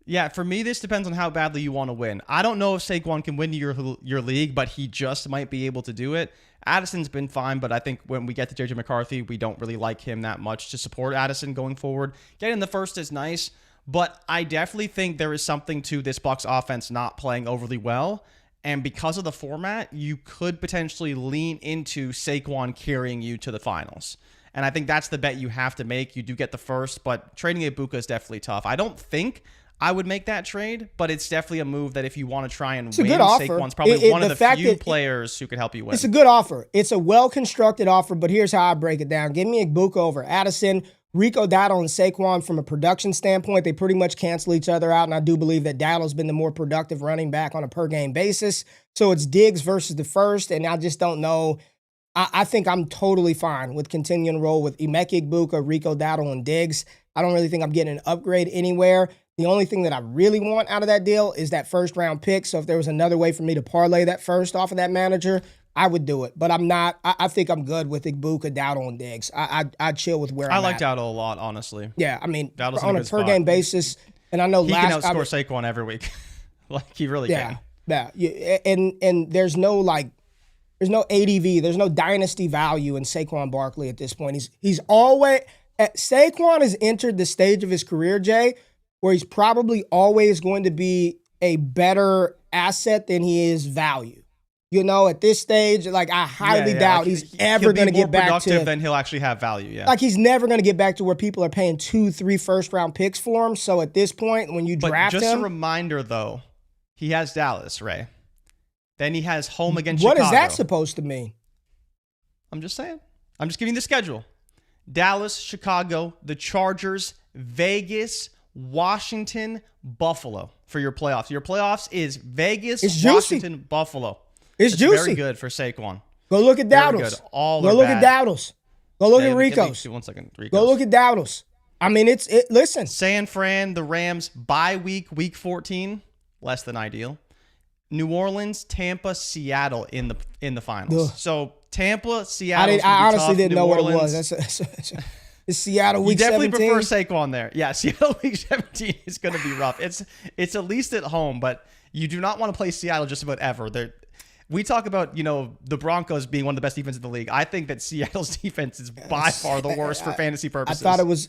Yeah, for me, this depends on how badly you want to win. I don't know if Saquon can win your league, but he just might be able to do it. Addison's been fine, but I think when we get to JJ McCarthy, we don't really like him that much to support Addison going forward. Getting the first is nice, but I definitely think there is something to this Bucs offense not playing overly well. And because of the format, you could potentially lean into Saquon carrying you to the finals. And I think that's the bet you have to make. You do get the first, but trading Egbuka is definitely tough. I don't think I would make that trade, but it's definitely a move that if you want to try and win, Saquon's probably one of the few players who could help you win. It's a good offer. It's a well-constructed offer, but here's how I break it down. Give me Egbuka over Addison, Rico Dowdle, and Saquon. From a production standpoint, they pretty much cancel each other out, and I do believe that Dowdle's been the more productive running back on a per-game basis. So it's Diggs versus the first, and I just don't know. I think I'm totally fine with continuing to roll with Emeka Egbuka, Rico Dowdle, and Diggs. I don't really think I'm getting an upgrade anywhere. The only thing that I really want out of that deal is that first-round pick. So if there was another way for me to parlay that first off of that manager, I would do it. But I'm not. I think I'm good with Egbuka, Dowdle, and Diggs. I'd chill with where I'm at. I like Dowdle a lot, honestly. Yeah, I mean, Dowdle's on a per-game basis, and I know he can outscore Saquon every week. Like, he really can. Yeah, and there's no ADV, there's no dynasty value in Saquon Barkley at this point. Saquon has entered the stage of his career, Jay, where he's probably always going to be a better asset than he is value. You know, at this stage, like, I highly doubt he's ever going to get back to productive than he'll actually have value. Yeah, like, he's never going to get back to where people are paying 2-3 first-round picks for him. So at this point, when you draft him, just a reminder though, he has Dallas, Ray. Then he has home against Chicago. What is that supposed to mean? I'm just saying. I'm just giving you the schedule. Dallas, Chicago, the Chargers, Vegas, Washington, Buffalo for your playoffs. Your playoffs is Vegas, Washington, Buffalo. It's juicy. Very good for Saquon. Go look at Dowdle's. Go look at Dowdle's. Go look at Rico's. 1 second. Rico's. Go look at Dowdle's. I mean, listen. San Fran, the Rams, bye week 14, less than ideal. New Orleans, Tampa, Seattle in the finals. Ugh. So Tampa, Seattle. I honestly didn't know what it was. It's Seattle week 17. You definitely prefer Saquon there. Yeah, Seattle week 17 is going to be rough. It's at least at home, but you do not want to play Seattle just about ever. We talk about, the Broncos being one of the best defenses in the league. I think that Seattle's defense is by far the worst for fantasy purposes.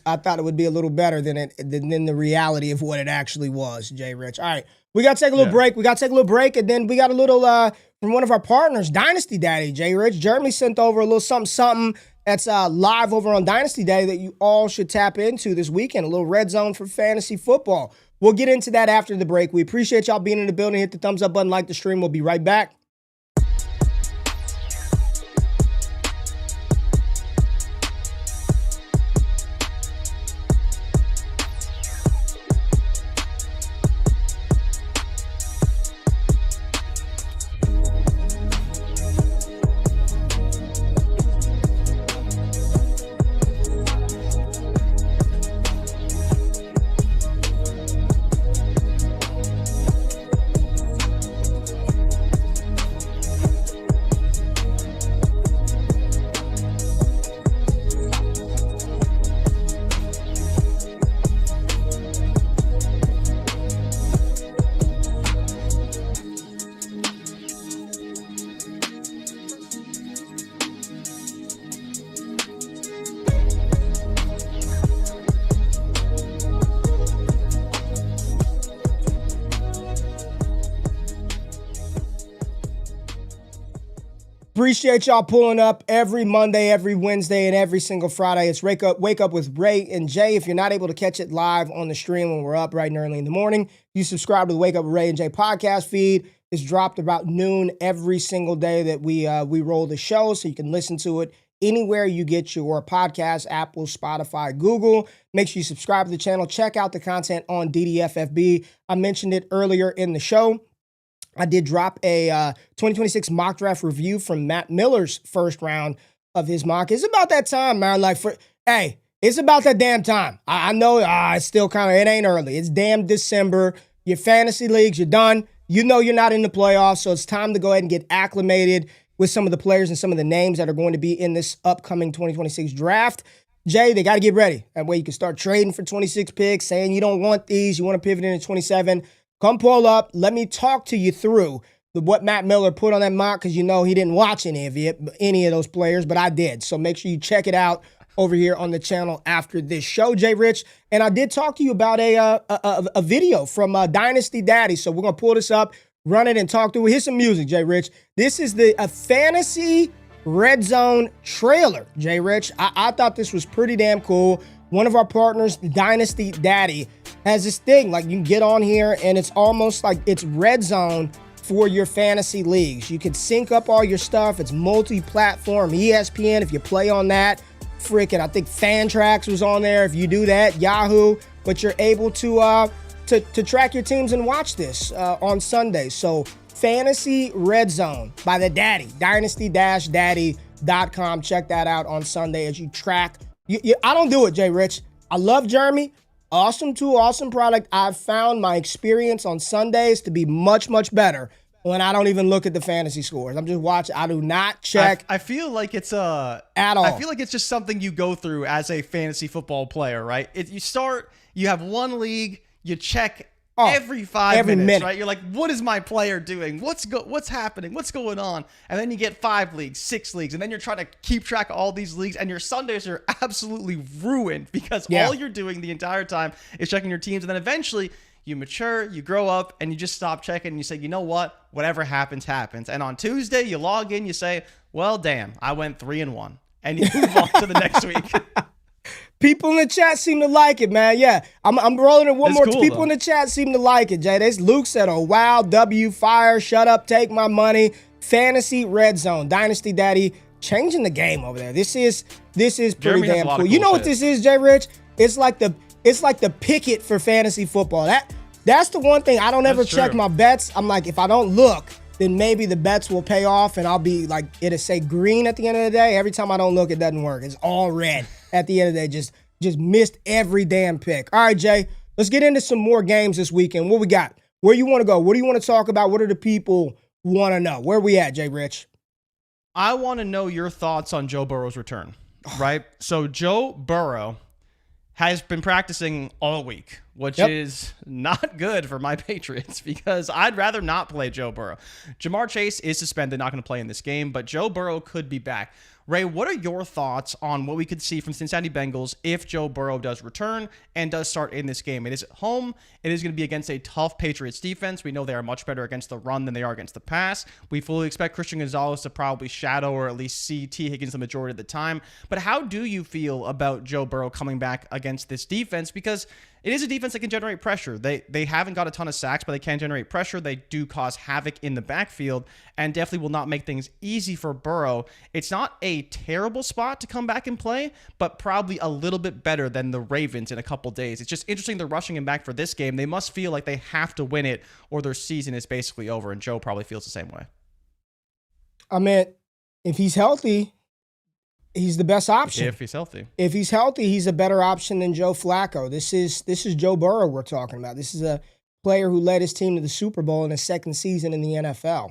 I thought it would be a little better than the reality of what it actually was, JRich. All right, we got to take a little break. And then we got a little from one of our partners, Dynasty Daddy, JRich. Jeremy sent over a little something that's live over on Dynasty Daddy that you all should tap into this weekend. A little red zone for fantasy football. We'll get into that after the break. We appreciate y'all being in the building. Hit the thumbs up button, like the stream. We'll be right back. Appreciate y'all pulling up every Monday, every Wednesday, and every single Friday. It's Wake Up with Ray and Jay. If you're not able to catch it live on the stream when we're up bright and early in the morning, you subscribe to the Wake Up with Ray and Jay podcast feed. It's dropped about noon every single day that we roll the show, so you can listen to it anywhere you get your podcast, Apple, Spotify, Google. Make sure you subscribe to the channel. Check out the content on DDFFB. I mentioned it earlier in the show. I did drop a 2026 mock draft review from Matt Miller's first round of his mock. It's about that time, man. It's about that damn time. I know it's still it ain't early. It's damn December. Your fantasy leagues, you're done. You know you're not in the playoffs, so it's time to go ahead and get acclimated with some of the players and some of the names that are going to be in this upcoming 2026 draft. Jay, they got to get ready. That way you can start trading for 26 picks, saying you don't want these, you want to pivot into 27. Come pull up. Let me talk to you through what Matt Miller put on that mock, because you know he didn't watch any of those players, but I did. So make sure you check it out over here on the channel after this show, JRich. And I did talk to you about a video from Dynasty Daddy. So we're going to pull this up, run it, and talk through it. Here's some music, JRich. This is a fantasy red zone trailer, JRich. I thought this was pretty damn cool. One of our partners, Dynasty Daddy, has this thing, like you can get on here and it's almost like it's red zone for your fantasy leagues. You can sync up all your stuff. It's multi-platform, ESPN if you play on that. Freaking, I think Fantrax was on there if you do that, Yahoo. But you're able to track your teams and watch this on Sunday. So Fantasy Red Zone by the Daddy, dynasty-daddy.com. Check that out on Sunday as you track. I don't do it, JRich. I love Jeremy. Awesome tool, awesome product. I've found my experience on Sundays to be much, much better when I don't even look at the fantasy scores. I'm just watching. I do not check. I feel like it's at all. I feel like it's just something you go through as a fantasy football player, right? You have one league, you check every 5 minutes, right? You're like, what is my player doing? What's happening? What's going on? And then you get 5 leagues, 6 leagues, and then you're trying to keep track of all these leagues, and your Sundays are absolutely ruined because all you're doing the entire time is checking your teams. And then eventually you mature, you grow up, and you just stop checking, and you say, you know what? Whatever happens, happens. And on Tuesday, you log in, you say, well, damn, I went 3-1. And you move on to the next week. People in the chat seem to like it, man. Yeah, I'm rolling it one more. Cool, people in the chat seem to like it, Jay. This Luke said, "Oh wow, W fire, shut up, take my money." Fantasy Red Zone, Dynasty Daddy, changing the game over there. This is pretty damn cool. You know what this is, JRich? It's like the picket for fantasy football. That's the one thing I don't ever check my bets. I'm like, if I don't look, then maybe the bets will pay off, and I'll be like, it'll say green at the end of the day. Every time I don't look, it doesn't work. It's all red at the end of the day. Just missed every damn pick. All right, Jay, let's get into some more games this weekend. What we got? Where you want to go? What do you want to talk about? What do the people want to know? Where we at, JRich? I want to know your thoughts on Joe Burrow's return, right? So Joe Burrow has been practicing all week, which is not good for my Patriots because I'd rather not play Joe Burrow. Jamar Chase is suspended, not going to play in this game, but Joe Burrow could be back. Ray, what are your thoughts on what we could see from Cincinnati Bengals if Joe Burrow does return and does start in this game? It is at home. It is going to be against a tough Patriots defense. We know they are much better against the run than they are against the pass. We fully expect Christian Gonzalez to probably shadow or at least see T. Higgins the majority of the time. But how do you feel about Joe Burrow coming back against this defense? Because it is a defense that can generate pressure. They haven't got a ton of sacks, but they can generate pressure. They do cause havoc in the backfield and definitely will not make things easy for Burrow. It's not a terrible spot to come back and play, but probably a little bit better than the Ravens in a couple days. It's just interesting they're rushing him back for this game. They must feel like they have to win it or their season is basically over, and Joe probably feels the same way. I mean, if he's healthy, he's the best option. If he's healthy. If he's healthy, he's a better option than Joe Flacco. This is Joe Burrow we're talking about. This is a player who led his team to the Super Bowl in his second season in the NFL.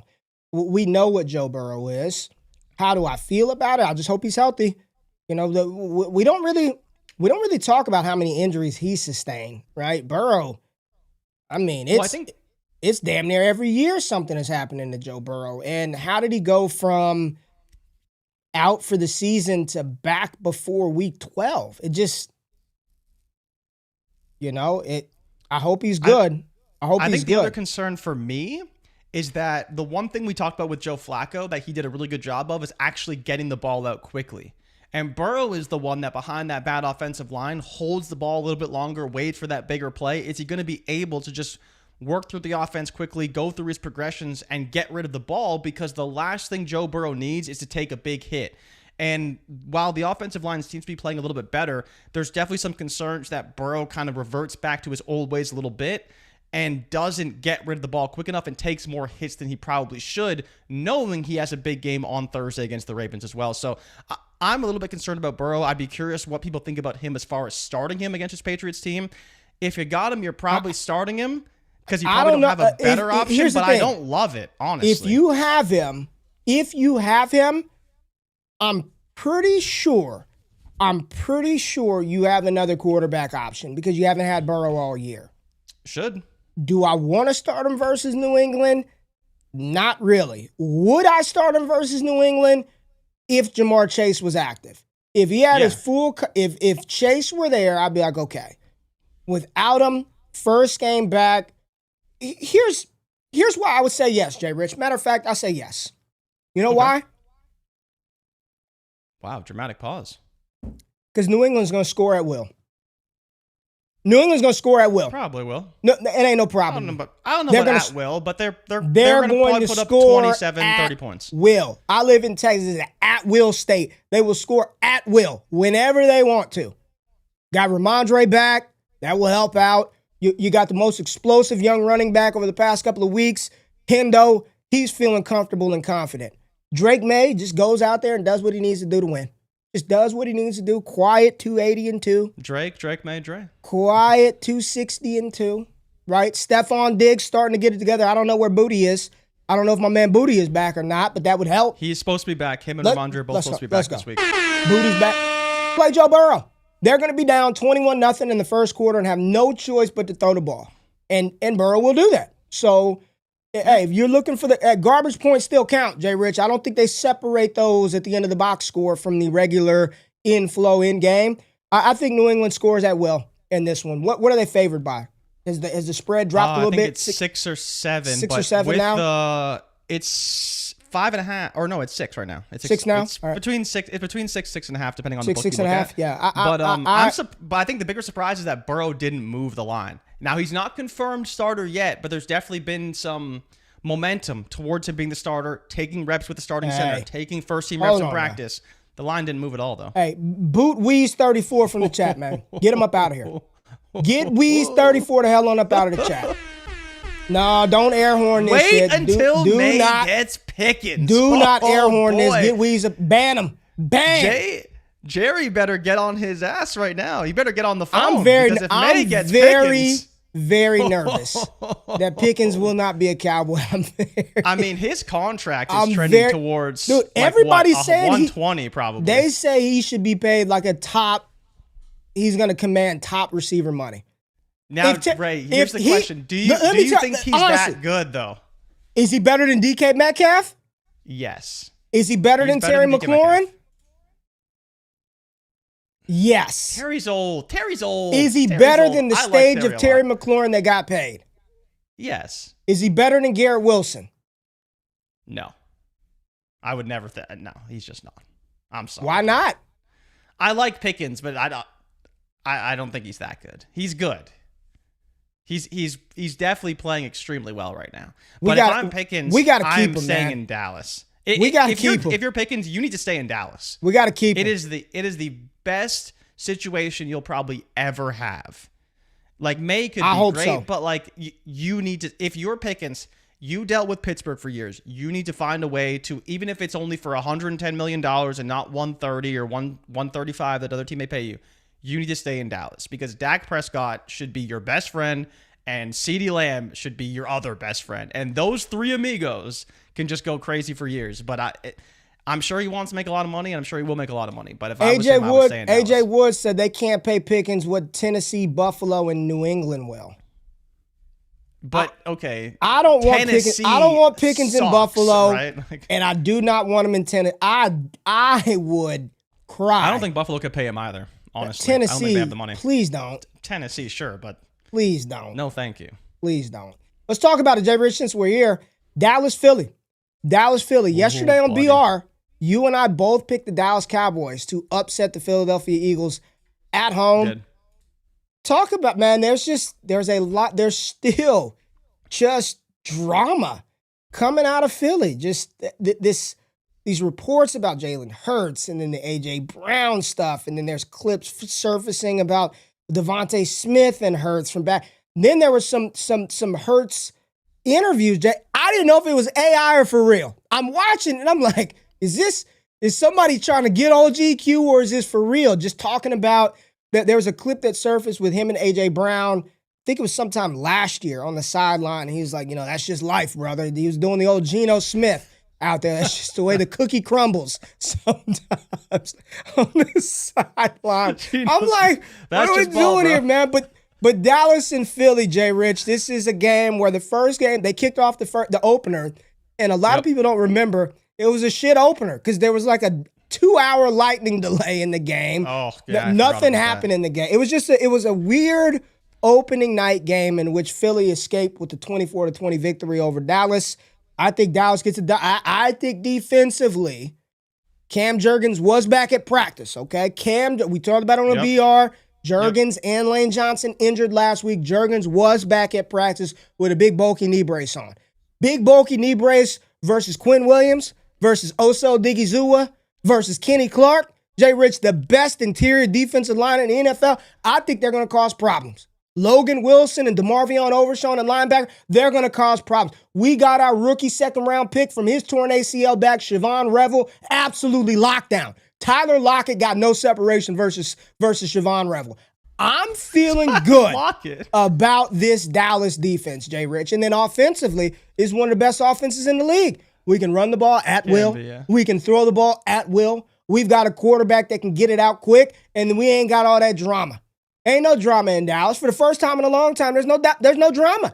We know what Joe Burrow is. How do I feel about it? I just hope he's healthy. You know, we don't really talk about how many injuries he sustained, right? Burrow, I mean, it's damn near every year something is happening to Joe Burrow. And how did he go from out for the season to back before week 12? It just, I hope he's good. I think the other concern for me is that the one thing we talked about with Joe Flacco that he did a really good job of is actually getting the ball out quickly. And Burrow is the one that behind that bad offensive line holds the ball a little bit longer, waits for that bigger play. Is he going to be able to just work through the offense quickly, go through his progressions, and get rid of the ball? Because the last thing Joe Burrow needs is to take a big hit. And while the offensive line seems to be playing a little bit better, there's definitely some concerns that Burrow kind of reverts back to his old ways a little bit and doesn't get rid of the ball quick enough and takes more hits than he probably should, knowing he has a big game on Thursday against the Ravens as well. So I'm a little bit concerned about Burrow. I'd be curious what people think about him as far as starting him against his Patriots team. If you got him, you're probably starting him because you probably don't have a better option, but I don't love it, honestly. If you have him, I'm pretty sure you have another quarterback option because you haven't had Burrow all year. Should. Do I want to start him versus New England? Not really. Would I start him versus New England if Jamar Chase was active? If he had his full, if Chase were there, I'd be like, okay. Without him, first game back, here's why I would say yes, JRich. Matter of fact, I say yes. You know why? Wow, dramatic pause. Because New England's going to score at will. New England's going to score at will. Probably will. No, it ain't no problem. I don't know about at will, but they're going to put up 27, 30 points. Will. I live in Texas. It's an at-will state. They will score at will whenever they want to. Got Ramondre back. That will help out. You got the most explosive young running back over the past couple of weeks. Hendo, he's feeling comfortable and confident. Drake May just goes out there and does what he needs to do to win. Just does what he needs to do. Quiet 280-2. Drake May. Quiet 260-2. Right? Stephon Diggs starting to get it together. I don't know where Booty is. I don't know if my man Booty is back or not, but that would help. He's supposed to be back. Him and Ramondre are both supposed to be back this week. Booty's back. Play Joe Burrow. They're going to be down 21-0 in the first quarter and have no choice but to throw the ball. And Burrow will do that. So, hey, if you're looking for the garbage points still count, JRich. I don't think they separate those at the end of the box score from the regular inflow in game. I think New England scores at will in this one. What are they favored by? Has the spread dropped a little bit? I think it's 6 or 7. 6 or 7 now? It's 5.5, or no, it's 6 right now. It's 6 now. It's between 6.5, depending on the book 6 you and look a half. at. Yeah, but I think the bigger surprise is that Burrow didn't move the line. Now he's not confirmed starter yet, but there's definitely been some momentum towards him being the starter, taking reps with the starting center, taking first team reps in practice. Man. The line didn't move at all, though. Hey, Boot Weeze 34 from the chat, man. Get him up out of here. Get Weeze 34 the hell on up out of the chat. No, don't air horn this shit. Wait until May gets Pickens. Do not air horn this. Get Weeze. Ban him. Ban. Jerry better get on his ass right now. He better get on the phone. I'm very nervous that Pickens will not be a Cowboy. I mean, his contract is trending towards everybody's saying 120 probably. They say he should be paid like a top. He's going to command top receiver money. Now, Ray, here's the question. Do you think he's honestly, that good, though? Is he better than DK Metcalf? Yes. Is he better than Terry McLaurin? Yes. Terry's old. Is he better than the stage of Terry McLaurin that got paid? Yes. Is he better than Garrett Wilson? No. I would never no, he's just not. I'm sorry. Why not? I like Pickens, but I don't think he's that good. He's good. He's definitely playing extremely well right now. But if I'm Pickens, I'm staying in Dallas. If you're Pickens, you need to stay in Dallas. We got to keep him. It is the best situation you'll probably ever have. Like May could be great, but like you need to. If you're Pickens, you dealt with Pittsburgh for years. You need to find a way to, even if it's only for $110 million and not 130 or 135 that other team may pay you. You need to stay in Dallas because Dak Prescott should be your best friend and CeeDee Lamb should be your other best friend. And those three amigos can just go crazy for years. But I'm sure he wants to make a lot of money, and I'm sure he will make a lot of money. But if I was him, I would stay in Dallas. AJ Wood said they can't pay Pickens what Tennessee, Buffalo, and New England will. But okay, I don't want Pickens. I don't want Pickens in Buffalo, right? And I do not want him in Tennessee. I would cry. I don't think Buffalo could pay him either. Honestly, Tennessee, I don't think they have the money. Please don't. Tennessee, sure, but please don't. No, thank you. Please don't. Let's talk about it, JRich, since we're here. Dallas, Philly. Yesterday on buddy. BR, you and I both picked the Dallas Cowboys to upset the Philadelphia Eagles at home. Did. Talk about, man, there's still just drama coming out of Philly. Just these reports about Jalen Hurts and then the A.J. Brown stuff. And then there's clips surfacing about Devontae Smith and Hurts from back. And then there was some Hurts interviews that I didn't know if it was AI or for real. I'm watching and I'm like, is somebody trying to get on GQ or is this for real? Just talking about that. There was a clip that surfaced with him and A.J. Brown. I think it was sometime last year on the sideline. And he was like, that's just life, brother. He was doing the old Geno Smith out there. That's just the way the cookie crumbles sometimes on the sideline. I'm like, what are we doing here, man? But Dallas and Philly, JRich, this is a game where the first game, they kicked off the opener, and a lot of people don't remember, it was a shit opener because there was like a 2-hour lightning delay in the game. Oh, yeah, nothing happened in the game. It was a weird opening night game in which Philly escaped with the 24-20 victory over Dallas. I think Dallas gets it done. I think defensively, Cam Jurgens was back at practice, okay? We talked about it on the BR. Jurgens and Lane Johnson injured last week. Jurgens was back at practice with a big bulky knee brace on. Big bulky knee brace versus Quinn Williams versus Oso Digizua versus Kenny Clark. JRich, the best interior defensive line in the NFL. I think they're going to cause problems. Logan Wilson and DeMarvion Overshown and linebacker, they're going to cause problems. We got our rookie second-round pick from his torn ACL back, Siobhan Revel, absolutely locked down. Tyler Lockett got no separation versus Siobhan Revel. I'm feeling good about this Dallas defense, JRich. And then offensively is one of the best offenses in the league. We can run the ball at will. We can throw the ball at will. We've got a quarterback that can get it out quick, and we ain't got all that drama. Ain't no drama in Dallas. For the first time in a long time, there's no drama.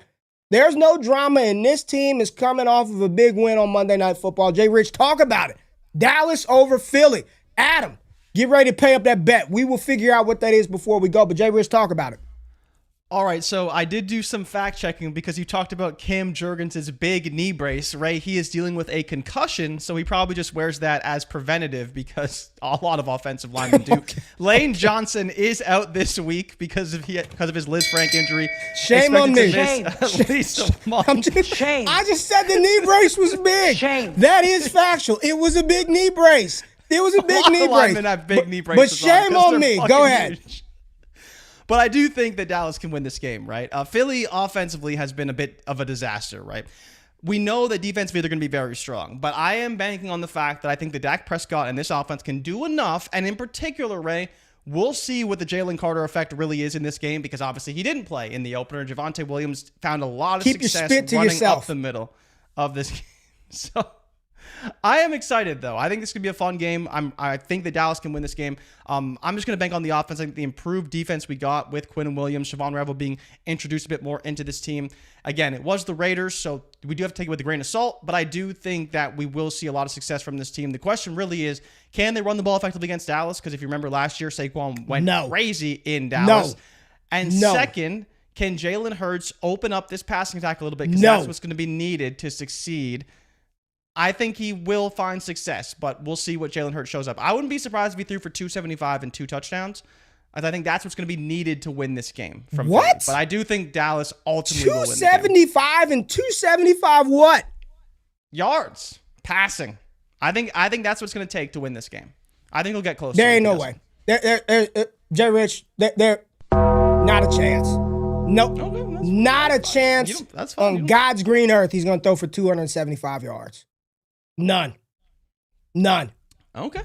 There's no drama, and this team is coming off of a big win on Monday Night Football. JRich, talk about it. Dallas over Philly. Adam, get ready to pay up that bet. We will figure out what that is before we go, but JRich, talk about it. All right, so I did do some fact-checking because you talked about Cam Jurgens' big knee brace, right? He is dealing with a concussion, so he probably just wears that as preventative because a lot of offensive linemen do. Lane Johnson is out this week because of his Liz Frank injury. Shame on me. At least a month. Shame. I just said the knee brace was big. Shame. That is factual. It was a big knee brace. It was a big knee brace. Have big knee braces but shame on me. Go ahead. Huge. But I do think that Dallas can win this game, right? Philly offensively has been a bit of a disaster, right? We know that defensively they're going to be very strong, but I am banking on the fact that I think that Dak Prescott and this offense can do enough, and in particular, Ray, we'll see what the Jalen Carter effect really is in this game because obviously he didn't play in the opener. Javonte Williams found a lot of success running up the middle of this game. So I am excited, though. I think this could be a fun game. I think that Dallas can win this game. I'm just going to bank on the offense. I think the improved defense we got with Quinn Williams, Siobhan Revel being introduced a bit more into this team. Again, it was the Raiders, so we do have to take it with a grain of salt, but I do think that we will see a lot of success from this team. The question really is, can they run the ball effectively against Dallas? Because if you remember last year, Saquon went crazy in Dallas. Second, can Jalen Hurts open up this passing attack a little bit? Because that's what's going to be needed to succeed. I think he will find success, but we'll see what Jalen Hurts shows up. I wouldn't be surprised if he threw for 275 and 2 touchdowns. I think that's what's going to be needed to win this game. Philly. But I do think Dallas ultimately will win the game. 275 and 275 what? Yards. Passing. I think that's what's going to take to win this game. I think he'll get close. There ain't no way. JRich, there not a chance. Nope. Not a chance on God's green earth he's going to throw for 275 yards. None. Okay.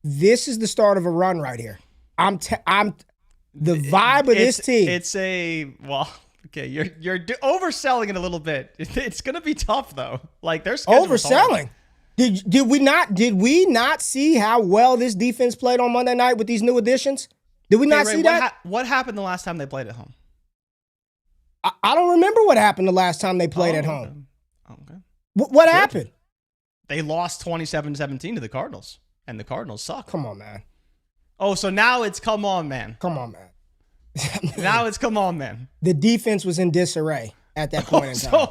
This is the start of a run right here. I'm the vibe of this team. Okay, you're overselling it a little bit. It's gonna be tough though. Like there's overselling. Did we not see how well this defense played on Monday night with these new additions? Did we not see that? What happened the last time they played at home? I don't remember what happened the last time they played at home. Okay. What happened? They lost 27-17 to the Cardinals, and the Cardinals suck. Come on, man. Oh, so now it's come on, man. Come on, man. Now it's come on, man. The defense was in disarray. at that point in time.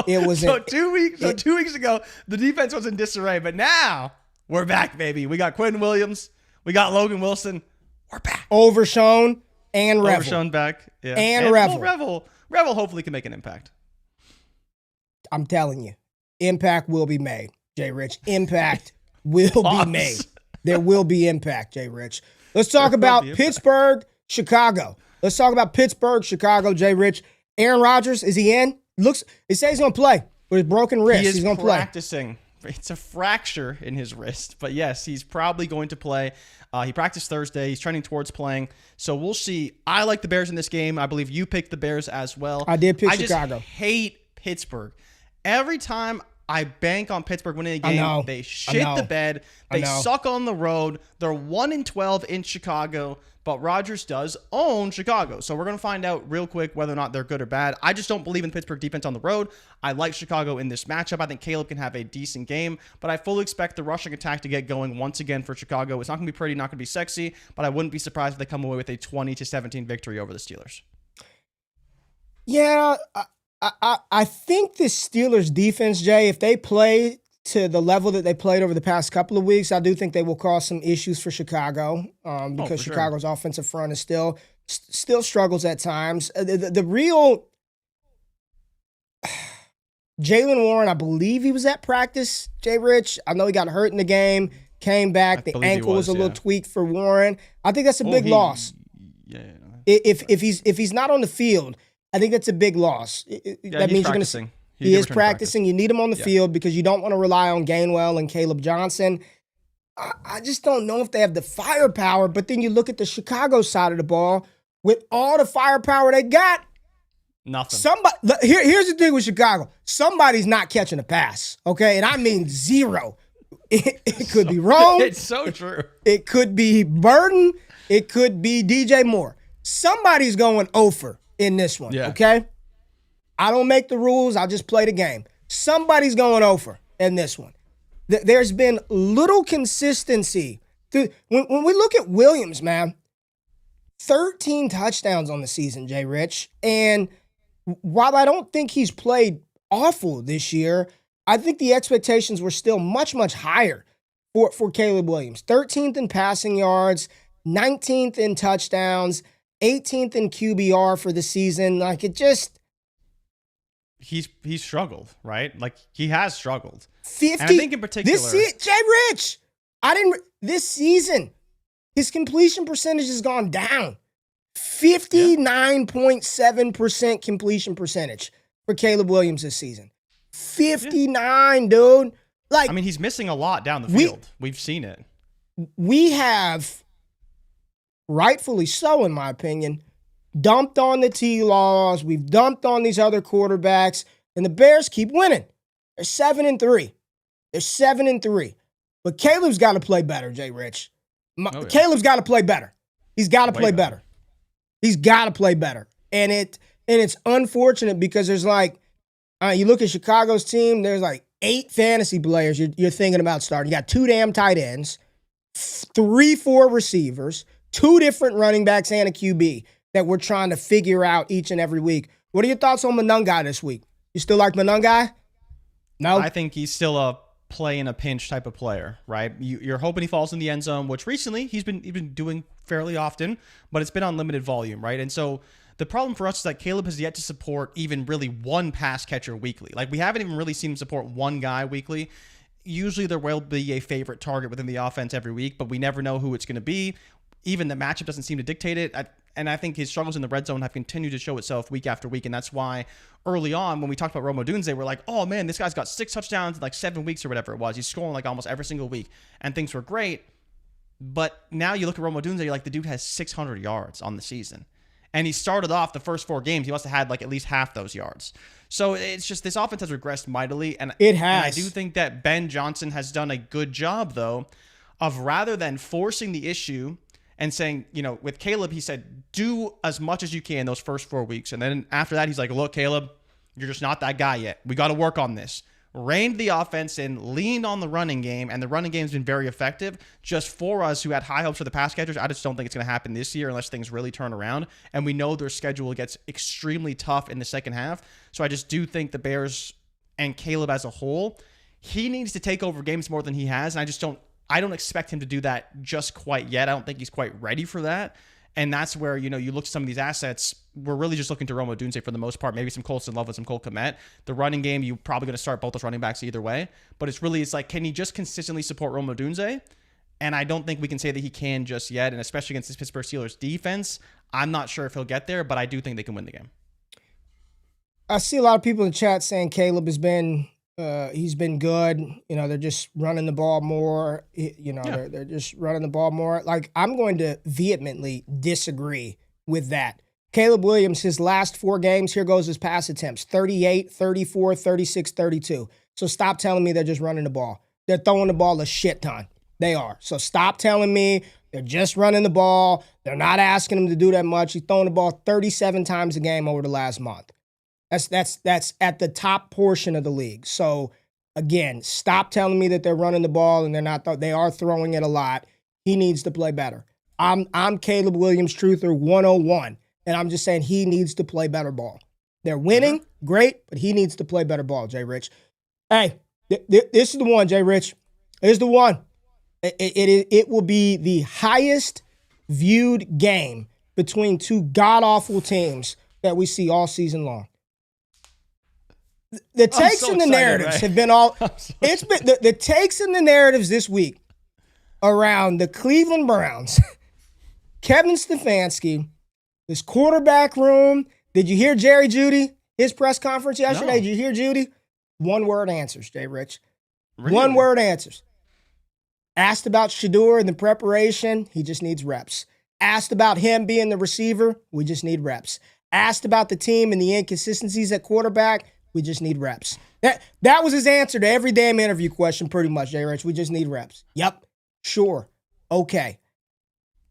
It was 2 weeks ago, the defense was in disarray, but now we're back, baby. We got Quentin Williams. We got Logan Wilson. We're back. Overshown and Revel. Overshown back. Yeah. And Revel. Well, Revel hopefully can make an impact. I'm telling you, impact will be made, JRich. Impact will be made. There will be impact, JRich. Let's talk about Pittsburgh, Chicago. Let's talk about Pittsburgh, Chicago, JRich. Aaron Rodgers, is he in? It says he's going to play with his broken wrist. He's going to play. Practicing. It's a fracture in his wrist. But yes, he's probably going to play. He practiced Thursday. He's trending towards playing. So we'll see. I like the Bears in this game. I believe you picked the Bears as well. I did pick Chicago. I just hate Pittsburgh. Every time I bank on Pittsburgh winning a game, they shit the bed. They suck on the road. They're 1-12 in Chicago. But Rodgers does own Chicago. So we're going to find out real quick whether or not they're good or bad. I just don't believe in Pittsburgh defense on the road. I like Chicago in this matchup. I think Caleb can have a decent game. But I fully expect the rushing attack to get going once again for Chicago. It's not going to be pretty, not going to be sexy. But I wouldn't be surprised if they come away with a 20-17 victory over the Steelers. Yeah, I think the Steelers defense, Jay, if they play to the level that they played over the past couple of weeks, I do think they will cause some issues for Chicago because Chicago's offensive front is still struggles at times. The real Jaylen Warren, I believe he was at practice, JRich. I know he got hurt in the game, came back. The ankle was a little tweaked for Warren. I think that's a big loss. Yeah. If he's not on the field, I think that's a big loss. That means you're going to. He is practicing. You need him on the field because you don't want to rely on Gainwell and Caleb Johnson. I just don't know if they have the firepower. But then you look at the Chicago side of the ball, with all the firepower they got, nothing. Here's the thing with Chicago. Somebody's not catching a pass, okay? And I mean zero. It could be wrong. It's so true. It could be Burden. It could be DJ Moore. Somebody's going over in this one, okay? I don't make the rules. I just play the game. Somebody's going over in this one. There's been little consistency. When we look at Williams, man, 13 touchdowns on the season, JRich. And while I don't think he's played awful this year, I think the expectations were still much, much higher for Caleb Williams. 13th in passing yards, 19th in touchdowns, 18th in QBR for the season. Like, it just... He's struggled, right? Like, he has struggled. 50. And I think in particular... JRich, this season, his completion percentage has gone down. 59.7% completion percentage for Caleb Williams this season. 59, dude. Like, I mean, he's missing a lot down the field. We've seen it. We have, rightfully so, in my opinion, dumped on the T-Laws. We've dumped on these other quarterbacks, and the Bears keep winning. They're 7-3. They're 7-3. But Caleb's got to play better, JRich. Caleb's got to play better. He's got to play better. He's got to play better. And it's unfortunate because there's like, you look at Chicago's team, there's like 8 fantasy players you're thinking about starting. You got 2 damn tight ends, 3-4 receivers, 2 different running backs, and a QB that we're trying to figure out each and every week. What are your thoughts on Monungai this week? You still like Monungai? No? I think he's still a play in a pinch type of player, right? You're hoping he falls in the end zone, which recently he's been doing fairly often, but it's been on limited volume, right? And so the problem for us is that Caleb has yet to support even really one pass catcher weekly. Like, we haven't even really seen him support one guy weekly. Usually there will be a favorite target within the offense every week, but we never know who it's going to be. Even the matchup doesn't seem to dictate it. And I think his struggles in the red zone have continued to show itself week after week. And that's why early on, when we talked about Rome Odunze, we're like, oh man, this guy's got 6 touchdowns in like 7 weeks or whatever it was. He's scoring like almost every single week and things were great. But now you look at Rome Odunze, you're like, the dude has 600 yards on the season. And he started off the first 4 games. He must have had like at least half those yards. So it's just, this offense has regressed mightily. And it has. And I do think that Ben Johnson has done a good job, though, of rather than forcing the issue and saying, with Caleb, he said, do as much as you can those first 4 weeks. And then after that, he's like, look, Caleb, you're just not that guy yet. We got to work on this. reined the offense in, leaned on the running game, and the running game's been very effective. Just for us who had high hopes for the pass catchers, I just don't think it's going to happen this year unless things really turn around. And we know their schedule gets extremely tough in the second half. So I just do think the Bears and Caleb as a whole, he needs to take over games more than he has. And I don't expect him to do that just quite yet. I don't think he's quite ready for that. And that's where, you look at some of these assets, we're really just looking to Rome Odunze for the most part. Maybe some Colston Love with some Cole Kmet. The running game, you're probably going to start both those running backs either way. But it's like, can he just consistently support Rome Odunze? And I don't think we can say that he can just yet. And especially against this Pittsburgh Steelers defense, I'm not sure if he'll get there, but I do think they can win the game. I see a lot of people in the chat saying Caleb has been he's been good. They're just running the ball more. They're just running the ball more. Like, I'm going to vehemently disagree with that. Caleb Williams, his last 4 games, here goes his pass attempts: 38, 34, 36, 32. So stop telling me they're just running the ball. They're throwing the ball a shit ton. They are. So stop telling me they're just running the ball. They're not asking him to do that much. He's throwing the ball 37 times a game over the last month. That's at the top portion of the league. So, again, stop telling me that they're running the ball and they're not. They are throwing it a lot. He needs to play better. I'm Caleb Williams Truther 101, and I'm just saying he needs to play better ball. They're winning, great, but he needs to play better ball, JRich. Hey, this is the one, JRich. This is the one. It will be the highest viewed game between two god-awful teams that we see all season long. The takes and the narratives have been all. It's been the takes and the narratives this week around the Cleveland Browns, Kevin Stefanski, this quarterback room. Did you hear Jerry Jeudy, his press conference yesterday? No. Did you hear Jeudy? One-word answers, JRich. Really? One-word answers. Asked about Shedeur and the preparation, he just needs reps. Asked about him being the receiver, we just need reps. Asked about the team and the inconsistencies at quarterback, we just need reps. That was his answer to every damn interview question, pretty much, JRich. We just need reps. Yep. Sure. Okay.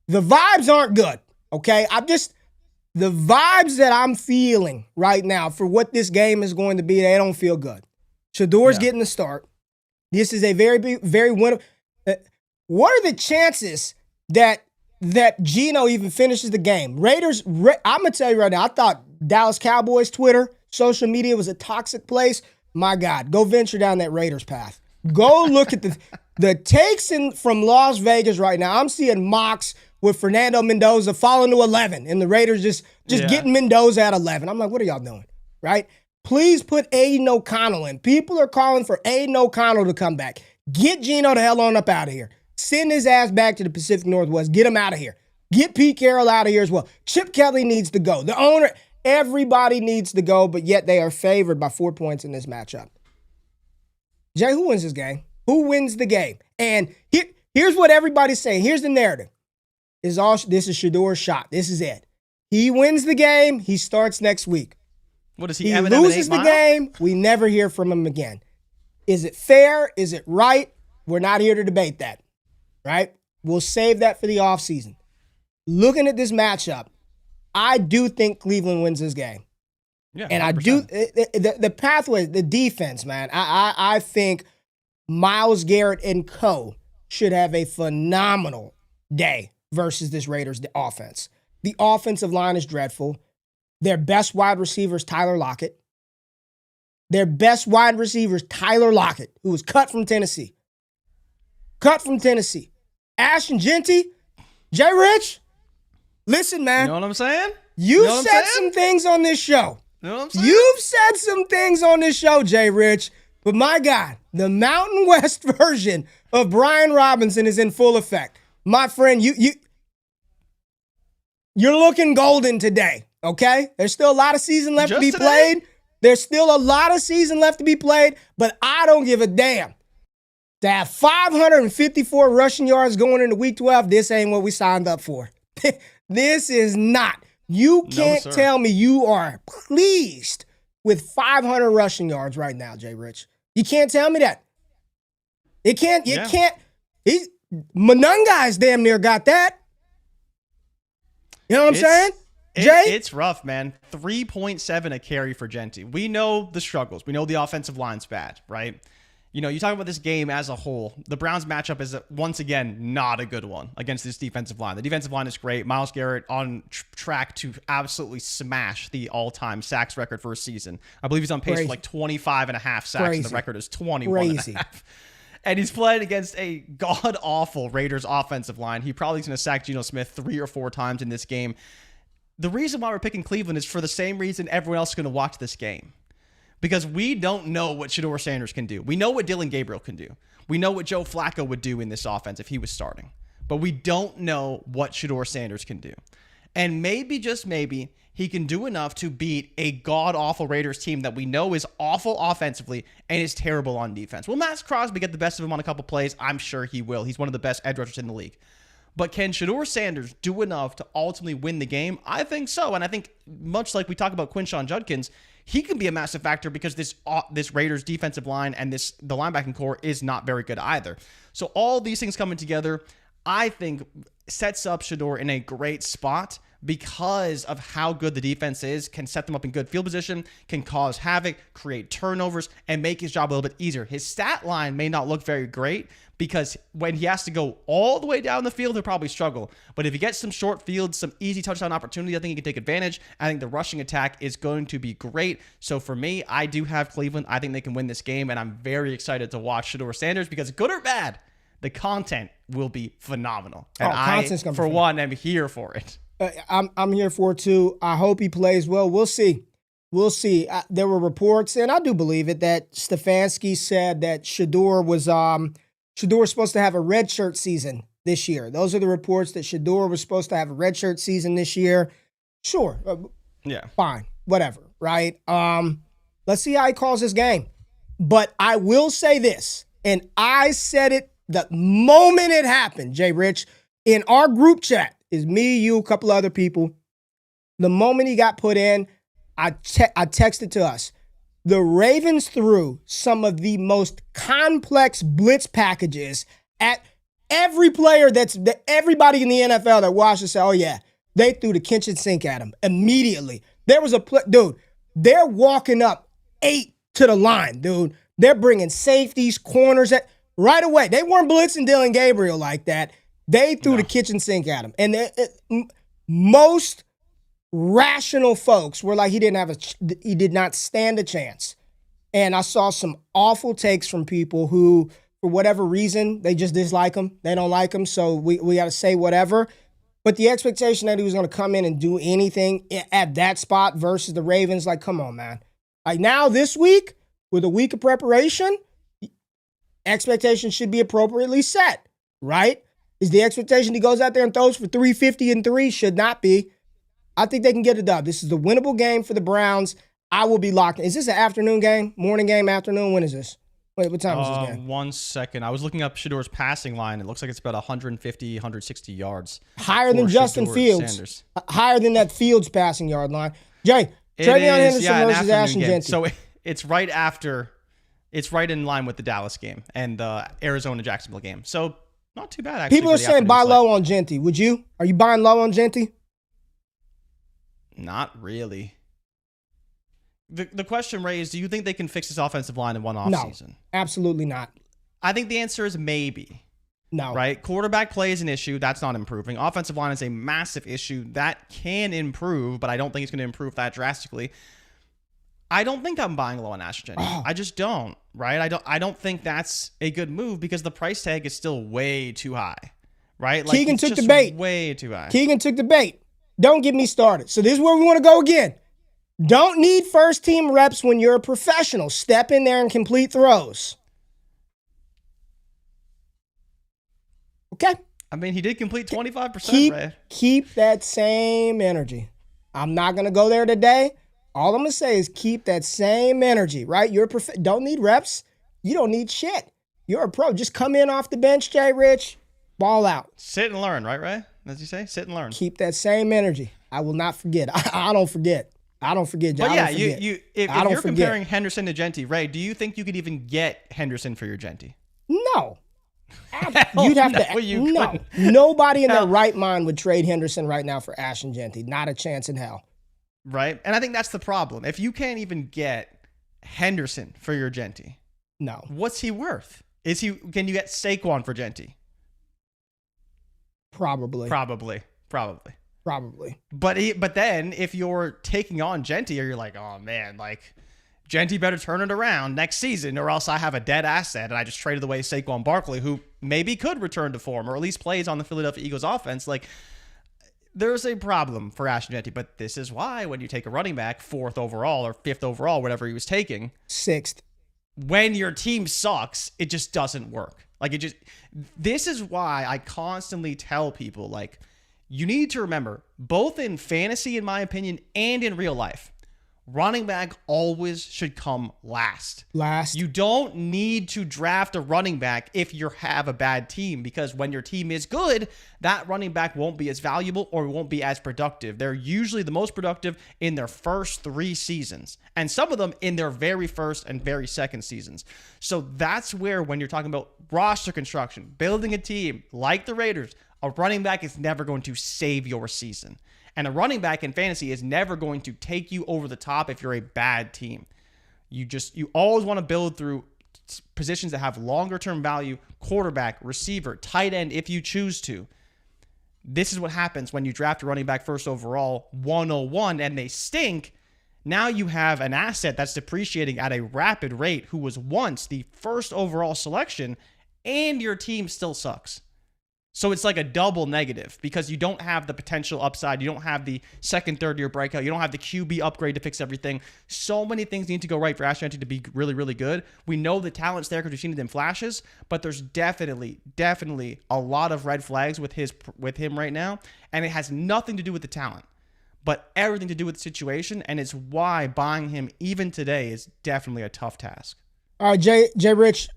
The vibes aren't good, okay? The vibes that I'm feeling right now for what this game is going to be, they don't feel good. Shedeur's getting the start. This is a very winnable. What are the chances that Geno even finishes the game? Raiders, I'm going to tell you right now, I thought Dallas Cowboys Twitter, social media was a toxic place. My God, go venture down that Raiders path. Go look at the takes from Las Vegas right now. I'm seeing mocks with Fernando Mendoza falling to 11 and the Raiders just getting Mendoza at 11. I'm like, what are y'all doing, right? Please put Aiden O'Connell in. People are calling for Aiden O'Connell to come back. Get Geno the hell on up out of here. Send his ass back to the Pacific Northwest. Get him out of here. Get Pete Carroll out of here as well. Chip Kelly needs to go. The owner, everybody needs to go, but yet they are favored by 4 points in this matchup. Jay, who wins this game? Who wins the game? And here's what everybody's saying. Here's the narrative. This is Shedeur's shot. This is it. He wins the game. He starts next week. What is he? He loses the game. We never hear from him again. Is it fair? Is it right? We're not here to debate that, right? We'll save that for the offseason. Looking at this matchup, I do think Cleveland wins this game. Yeah, and 100%. I do the pathway, the defense, man. I think Myles Garrett and co should have a phenomenal day versus this Raiders offense. The offensive line is dreadful. Their best wide receiver is Tyler Lockett. Who was cut from Tennessee. Ashton Genty, JRich, listen, man. You know what I'm saying? You've said some things on this show. You know what I'm saying? You've said some things on this show, JRich. But my God, the Mountain West version of Brian Robinson is in full effect. My friend, you're looking golden today, okay? There's still a lot of season left to be played. But I don't give a damn. To have 554 rushing yards going into week 12, this ain't what we signed up for. This is not. You can't tell me you are pleased with 500 rushing yards right now, JRich. You can't tell me that. You can't. Monungai's damn near got that. You know what I'm saying? Jay? It's rough, man. 3.7 a carry for Genti. We know the struggles. We know the offensive line's bad, right? You know, you talk about this game as a whole. The Browns matchup is, once again, not a good one against this defensive line. The defensive line is great. Myles Garrett on track to absolutely smash the all-time sacks record for a season. I believe he's on pace for like 25 and a half sacks, and the record is 21 and a half. And he's playing against a god-awful Raiders offensive line. He probably is going to sack Geno Smith 3 or 4 times in this game. The reason why we're picking Cleveland is for the same reason everyone else is going to watch this game. Because we don't know what Shedeur Sanders can do. We know what Dylan Gabriel can do. We know what Joe Flacco would do in this offense if he was starting. But we don't know what Shedeur Sanders can do. And maybe, just maybe, he can do enough to beat a god-awful Raiders team that we know is awful offensively and is terrible on defense. Will Max Crosby get the best of him on a couple plays? I'm sure he will. He's one of the best edge rushers in the league. But can Shedeur Sanders do enough to ultimately win the game? I think so. And I think, much like we talk about Quinshon Judkins, he can be a massive factor because this Raiders defensive line and the linebacking core is not very good either. So all these things coming together, I think, sets up Shedeur in a great spot because of how good the defense is, can set them up in good field position, can cause havoc, create turnovers, and make his job a little bit easier. His stat line may not look very great because when he has to go all the way down the field, he'll probably struggle. But if he gets some short fields, some easy touchdown opportunity, I think he can take advantage. I think the rushing attack is going to be great. So for me, I do have Cleveland. I think they can win this game, and I'm very excited to watch Shedeur Sanders because, good or bad, the content will be phenomenal. And I, for one, am here for it. I'm here for it too. I hope he plays well. We'll see. We'll see. There were reports, and I do believe it, that Stefanski said that Shedeur was supposed to have a redshirt season this year. Those are the reports, that Shedeur was supposed to have a redshirt season this year. Sure. Yeah. Fine. Whatever. Right. Let's see how he calls this game. But I will say this, and I said it the moment it happened, JRich, in our group chat. Is me, you, a couple other people. The moment he got put in, I texted to us. The Ravens threw some of the most complex blitz packages at every player everybody in the NFL that watched us say, oh yeah, they threw the kitchen sink at him immediately. There was dude, they're walking up 8 to the line, dude. They're bringing safeties, corners right away. They weren't blitzing Dylan Gabriel like that. They threw the kitchen sink at him. And most rational folks were like, he did not stand a chance. And I saw some awful takes from people who, for whatever reason, they just dislike him. They don't like him, so we got to say whatever. But the expectation that he was going to come in and do anything at that spot versus the Ravens, like, come on, man. Like, now this week, with a week of preparation, expectations should be appropriately set, right? Is the expectation he goes out there and throws for 350 and 3? Should not be. I think they can get a dub. This is the winnable game for the Browns. I will be locked in. Is this an afternoon game? Morning game, afternoon? When is this? Wait, what time is this game? 1 second. I was looking up Shedeur's passing line. It looks like it's about 150, 160 yards. Higher than Justin Fields. Sanders. Higher than that Fields passing yard line. Jay, Travion Henderson versus Ashton Jeanty. So it's right after. It's right in line with the Dallas game and the Arizona-Jacksonville game. So not too bad, actually. People are saying buy low on Jeanty. Would you? Are you buying low on Jeanty? Not really. The question, Ray, is do you think they can fix this offensive line in one offseason? No, absolutely not. I think the answer is maybe. No. Right? Quarterback play is an issue. That's not improving. Offensive line is a massive issue. That can improve, but I don't think it's going to improve that drastically. I don't think I'm buying low on Ashton Jeanty. I just don't, right? I don't think that's a good move because the price tag is still way too high, right? Like, Keegan took the bait. Way too high. Keegan took the bait. Don't get me started. So this is where we want to go again. Don't need first team reps when you're a professional. Step in there and complete throws. Okay? I mean, he did complete 25%, Ray. Keep that same energy. I'm not going to go there today. All I'm going to say is keep that same energy, right? You're don't need reps. You don't need shit. You're a pro. Just come in off the bench, JRich. Ball out. Sit and learn, right, Ray? As you say, sit and learn. Keep that same energy. I will not forget. I don't forget. I don't forget. But yeah, if you're comparing Henderson to Jeanty, Ray, do you think you could even get Henderson for your Jeanty? No. You'd have to. No, couldn't. nobody in their right mind would trade Henderson right now for Ashton Genty. Not a chance in hell. Right? And I think that's the problem. If you can't even get Henderson for your Genty, no. What's he worth? Can you get Saquon for Genty? Probably. But then if you're taking on Genty, or you're like, oh man, like Genty better turn it around next season, or else I have a dead asset and I just traded away Saquon Barkley, who maybe could return to form or at least plays on the Philadelphia Eagles offense. Like, there's a problem for Ashton Genty, but this is why when you take a running back 4th overall or 5th overall, whatever he was taking, 6th, when your team sucks, it just doesn't work. This is why I constantly tell people, like, you need to remember, both in fantasy, in my opinion, and in real life, running back always should come last. You don't need to draft a running back if you have a bad team, because when your team is good, that running back won't be as valuable or won't be as productive. They're usually the most productive in their first 3 seasons, and some of them in their very first and very second seasons. So that's where, when you're talking about roster construction, building a team like the Raiders, a running back is never going to save your season. And a running back in fantasy is never going to take you over the top if you're a bad team. You always want to build through positions that have longer term value: quarterback, receiver, tight end, if you choose to. This is what happens when you draft a running back 1st overall, 101, and they stink. Now you have an asset that's depreciating at a rapid rate, who was once the 1st overall selection, and your team still sucks. So it's like a double negative, because you don't have the potential upside. You don't have the 2nd, 3rd year breakout. You don't have the QB upgrade to fix everything. So many things need to go right for Ashton Genty to be really, really good. We know the talent's there because we've seen it in flashes, but there's definitely a lot of red flags with him right now, and it has nothing to do with the talent, but everything to do with the situation, and it's why buying him even today is definitely a tough task. All right, JRich,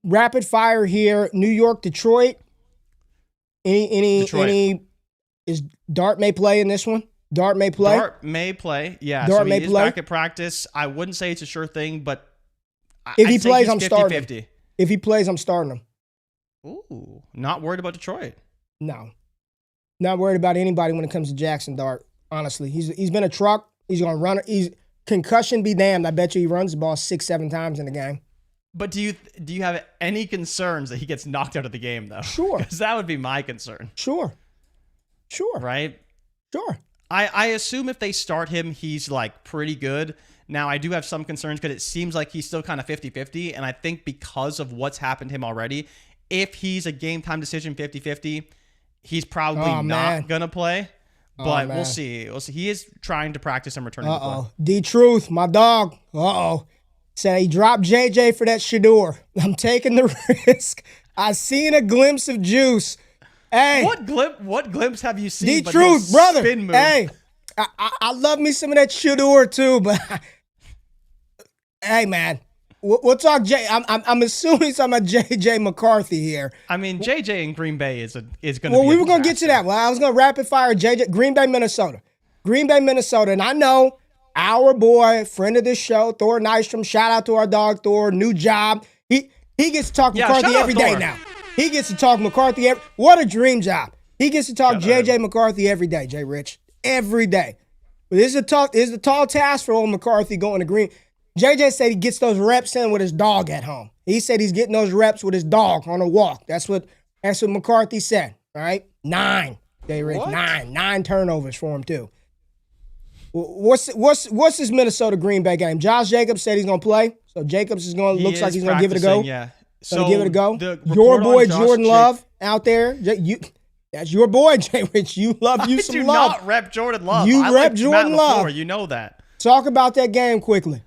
rapid fire here. New York, Detroit. Any is Dart may play in this one? Dart may play? Dart may play, yeah. Dart so may he is play. Back at practice. I wouldn't say it's a sure thing, but if he plays, I'm 50-50. starting him. If he plays, I'm starting him. Ooh, not worried about Detroit. No. Not worried about anybody when it comes to Jackson Dart, honestly. He's been a truck. He's going to run. Concussion be damned. I bet you he runs the ball 6-7 times in the game. But do you have any concerns that he gets knocked out of the game, though? Sure. Because that would be my concern. Sure. Right? Sure. I assume if they start him, he's like pretty good. Now, I do have some concerns because it seems like he's still kind of 50-50. And I think because of what's happened to him already, if he's a game time decision 50-50, he's probably not going to play. But we'll see. He is trying to practice and returning to play. D-Truth, my dog. Said he dropped JJ for that Shador. I'm taking the risk. I seen a glimpse of juice. Hey, what glimpse have you seen? The truth, brother. Hey, I love me some of that Shador too, but hey, man, we'll talk. I'm assuming some of JJ McCarthy here. I mean, JJ in Green Bay is going to. Well, we were going to get to that. Well, I was going to rapid fire JJ. Green Bay, Minnesota, and I know. Our boy, friend of this show, Thor Nystrom. Shout out to our dog Thor. New job. He gets to talk McCarthy every day now. He gets to talk McCarthy. What a dream job. He gets to talk JJ McCarthy every day, JRich. Every day. But this is a tall task for old McCarthy going to Green. JJ said he gets those reps in with his dog at home. He said he's getting those reps with his dog on a walk. That's what McCarthy said. All right? 9. JRich. 9 turnovers for him too. What's this Minnesota Green Bay game? Josh Jacobs said he's gonna play, so Jacobs looks like he's gonna give it a go. Yeah, so give it a go. Your boy Jordan Love out there, that's your boy Jay Rich. You love you some love. I do not rep Jordan Love. You rep Jordan Love. You know that. Talk about that game quickly.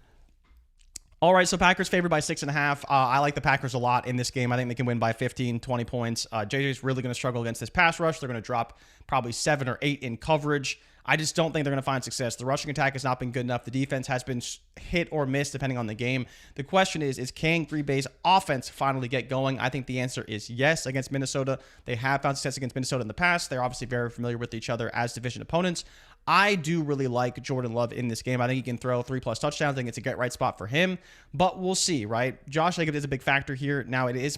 All right, so Packers favored by 6.5. I like the Packers a lot in this game. I think they can win by 15, 20 points. JJ's really going to struggle against this pass rush. They're going to drop probably 7 or 8 in coverage. I just don't think they're going to find success. The rushing attack has not been good enough. The defense has been hit or miss depending on the game. The question is can Green Bay's offense finally get going? I think the answer is yes against Minnesota. They have found success against Minnesota in the past. They're obviously very familiar with each other as division opponents. I do really like Jordan Love in this game. I think he can throw 3+ touchdowns. I think it's a get right spot for him, but we'll see, right? Josh Jacobs is a big factor here. Now it's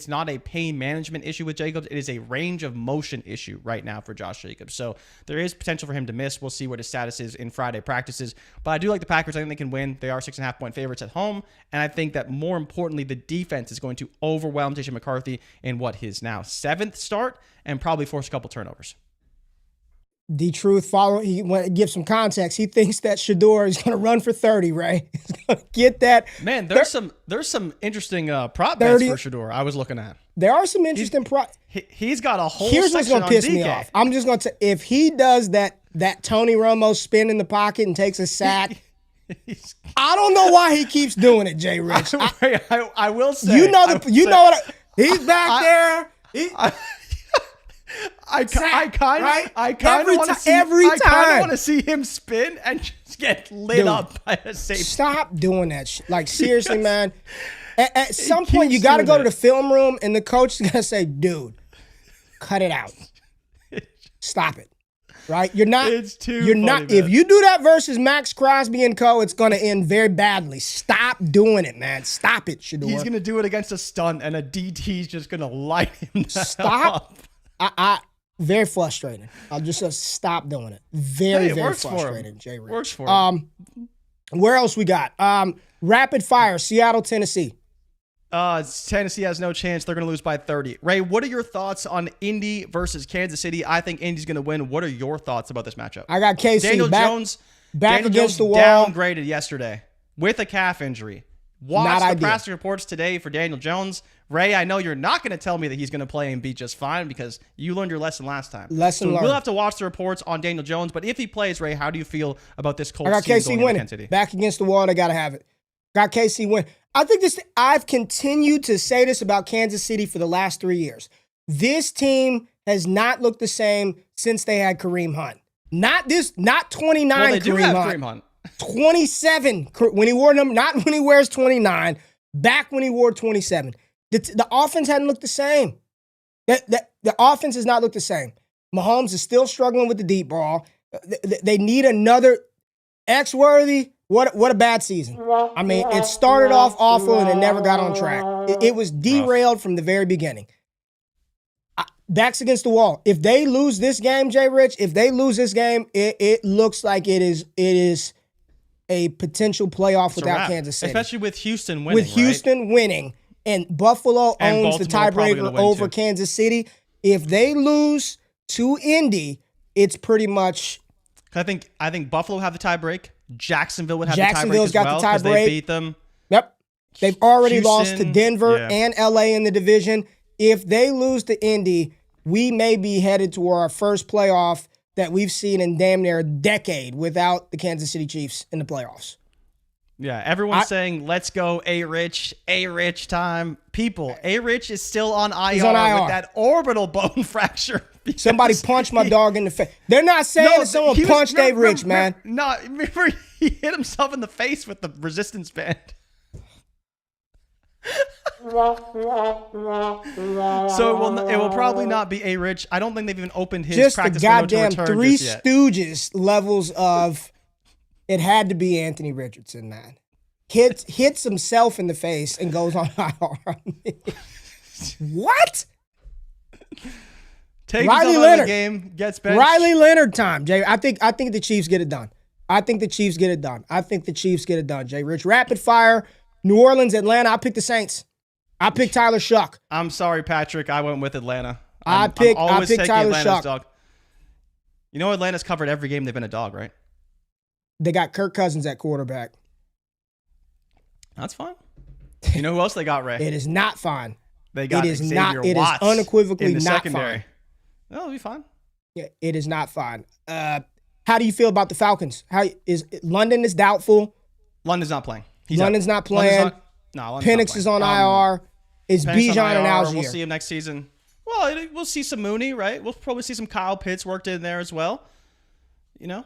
not a pain management issue with Jacobs. It is a range of motion issue right now for Josh Jacobs. So there is potential for him to miss. We'll see what his status is in Friday practices, but I do like the Packers. I think they can win. They are 6.5 point favorites at home. And I think that more importantly, the defense is going to overwhelm Jason McCarthy in what his now 7th start and probably force a couple turnovers. The truth following, he went to give some context. He thinks that Shedeur is going to run for 30, Ray. He's going to get that. Man, there's some interesting prop bets for Shedeur I was looking at. There are some interesting prop. He's got a whole Here's what's section going to piss on me DK. off. I'm just going to, if he does that Tony Romo spin in the pocket and takes a sack, I don't know why he keeps doing it, JRich. I will say. He's back there. I kind of want to see him spin and just get lit up by a safety. Stop doing that. Like, seriously, man. At some point, you got to go to the film room, and the coach is going to say, dude, cut it out. Stop it. Right? You're not. It's too You're funny, not. man. If you do that versus Max Crosby and co., it's going to end very badly. Stop doing it, man. Stop it, Shedeur. He's going to do it against a stunt, and a DT's just going to light him Stop. up. Very frustrating. I'll just stop doing it. Very frustrating, JRich. Works for him. Where else we got? Rapid fire, Seattle, Tennessee. Tennessee has no chance. They're going to lose by 30. Ray, what are your thoughts on Indy versus Kansas City? I think Indy's going to win. What are your thoughts about this matchup? I got KC Daniel Jones against the wall. Downgraded yesterday with a calf injury. Watch the press reports today for Daniel Jones. Ray, I know you're not going to tell me that he's going to play and be just fine because you learned your lesson last time. Learned. We'll have to watch the reports on Daniel Jones, but if he plays, Ray, how do you feel about this Colts I got team KC going winning. into Kansas City? Back against the wall, they got to have it. Got KC win. I think I've continued to say this about Kansas City for the last 3 years. This team has not looked the same since they had Kareem Hunt. Not 29 well, they do have Kareem Hunt. 27 when he wore them, not when he wears 29, back when he wore 27. The offense hadn't looked the same. The offense has not looked the same. Mahomes is still struggling with the deep ball. They need another X-worthy. What a bad season. I mean, it started off awful and it never got on track. It was derailed from the very beginning. Backs against the wall. If they lose this game, JRich, it looks like it is a potential playoff without Kansas City. Especially with Houston winning. Winning. And Buffalo owns the tiebreaker over too. Kansas City. If they lose to Indy, it's pretty much. I think Buffalo have the tiebreak. Jacksonville would have the tiebreak Jacksonville's as well got the tiebreak. They beat them. Yep. They've already Houston, lost to Denver and LA in the division. If they lose to Indy, we may be headed toward our first playoff that we've seen in damn near a decade without the Kansas City Chiefs in the playoffs. Yeah, everyone's saying, let's go A-Rich time. People, A-Rich is still on IR, with that orbital bone fracture. Somebody punched my dog in the face. They're not saying that someone punched A-Rich, man. No, remember he hit himself in the face with the resistance band. So it will probably not be A-Rich. I don't think they've even opened his practice window to return just yet. Just the goddamn Three Stooges levels of it had to be Anthony Richardson, man. Hits himself in the face and goes on IR. What? Takes Riley Leonard game, gets benched. Riley Leonard time, Jay. I think the Chiefs get it done. I think the Chiefs get it done, JRich. Rapid fire, New Orleans, Atlanta. I picked the Saints. I picked Tyler Shuck. I'm sorry, Patrick. I went with Atlanta. I picked Tyler Atlanta's Shuck. Dog. You know Atlanta's covered every game they've been a dog, right? They got Kirk Cousins at quarterback. That's fine. You know who else they got, Ray? It is not fine. They got Xavier Watts it is unequivocally in the not secondary. fine. No, it'll be fine. Yeah, it is not fine. How do you feel about the Falcons? London is doubtful. London's not playing. London's not playing. Penix is on IR. Is Bijan and Algier? We'll see him next season. Well, we'll see some Mooney, right? We'll probably see some Kyle Pitts worked in there as well. you know?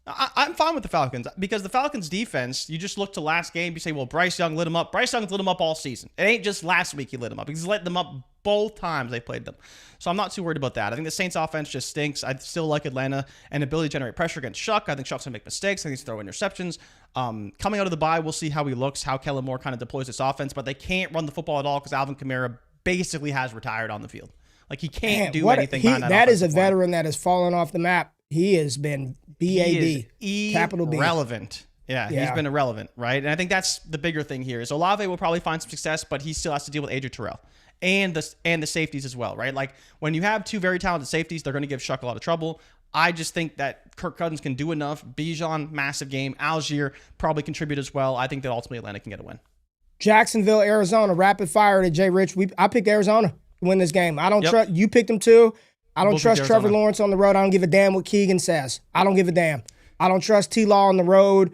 I'm fine with the Falcons because the Falcons defense, you just look to last game, you say, well, Bryce Young lit them up. Bryce Young's lit them up all season. It ain't just last week he lit them up. He's lit them up both times they played them. So I'm not too worried about that. I think the Saints offense just stinks. I still like Atlanta and ability to generate pressure against Shuck. I think Shuck's going to make mistakes. I think he's throw interceptions. Coming out of the bye, we'll see how he looks, how Kellen Moore kind of deploys this offense, but they can't run the football at all because Alvin Kamara basically has retired on the field. Like he can't do anything behind that. That is a veteran that has fallen off the map. He has been BAD, capital B. Irrelevant. Yeah, he's been irrelevant, right? And I think that's the bigger thing here is Olave will probably find some success, but he still has to deal with AJ Terrell and the safeties as well, right? Like when you have two very talented safeties, they're going to give Shuck a lot of trouble. I just think that Kirk Cousins can do enough. Bijan, massive game. Algier probably contribute as well. I think that ultimately Atlanta can get a win. Jacksonville, Arizona, rapid fire to JRich. I picked Arizona to win this game. I don't trust you. Picked them too. I don't trust Trevor Lawrence on the road. I don't give a damn what Keegan says. I don't give a damn. I don't trust T-Law on the road.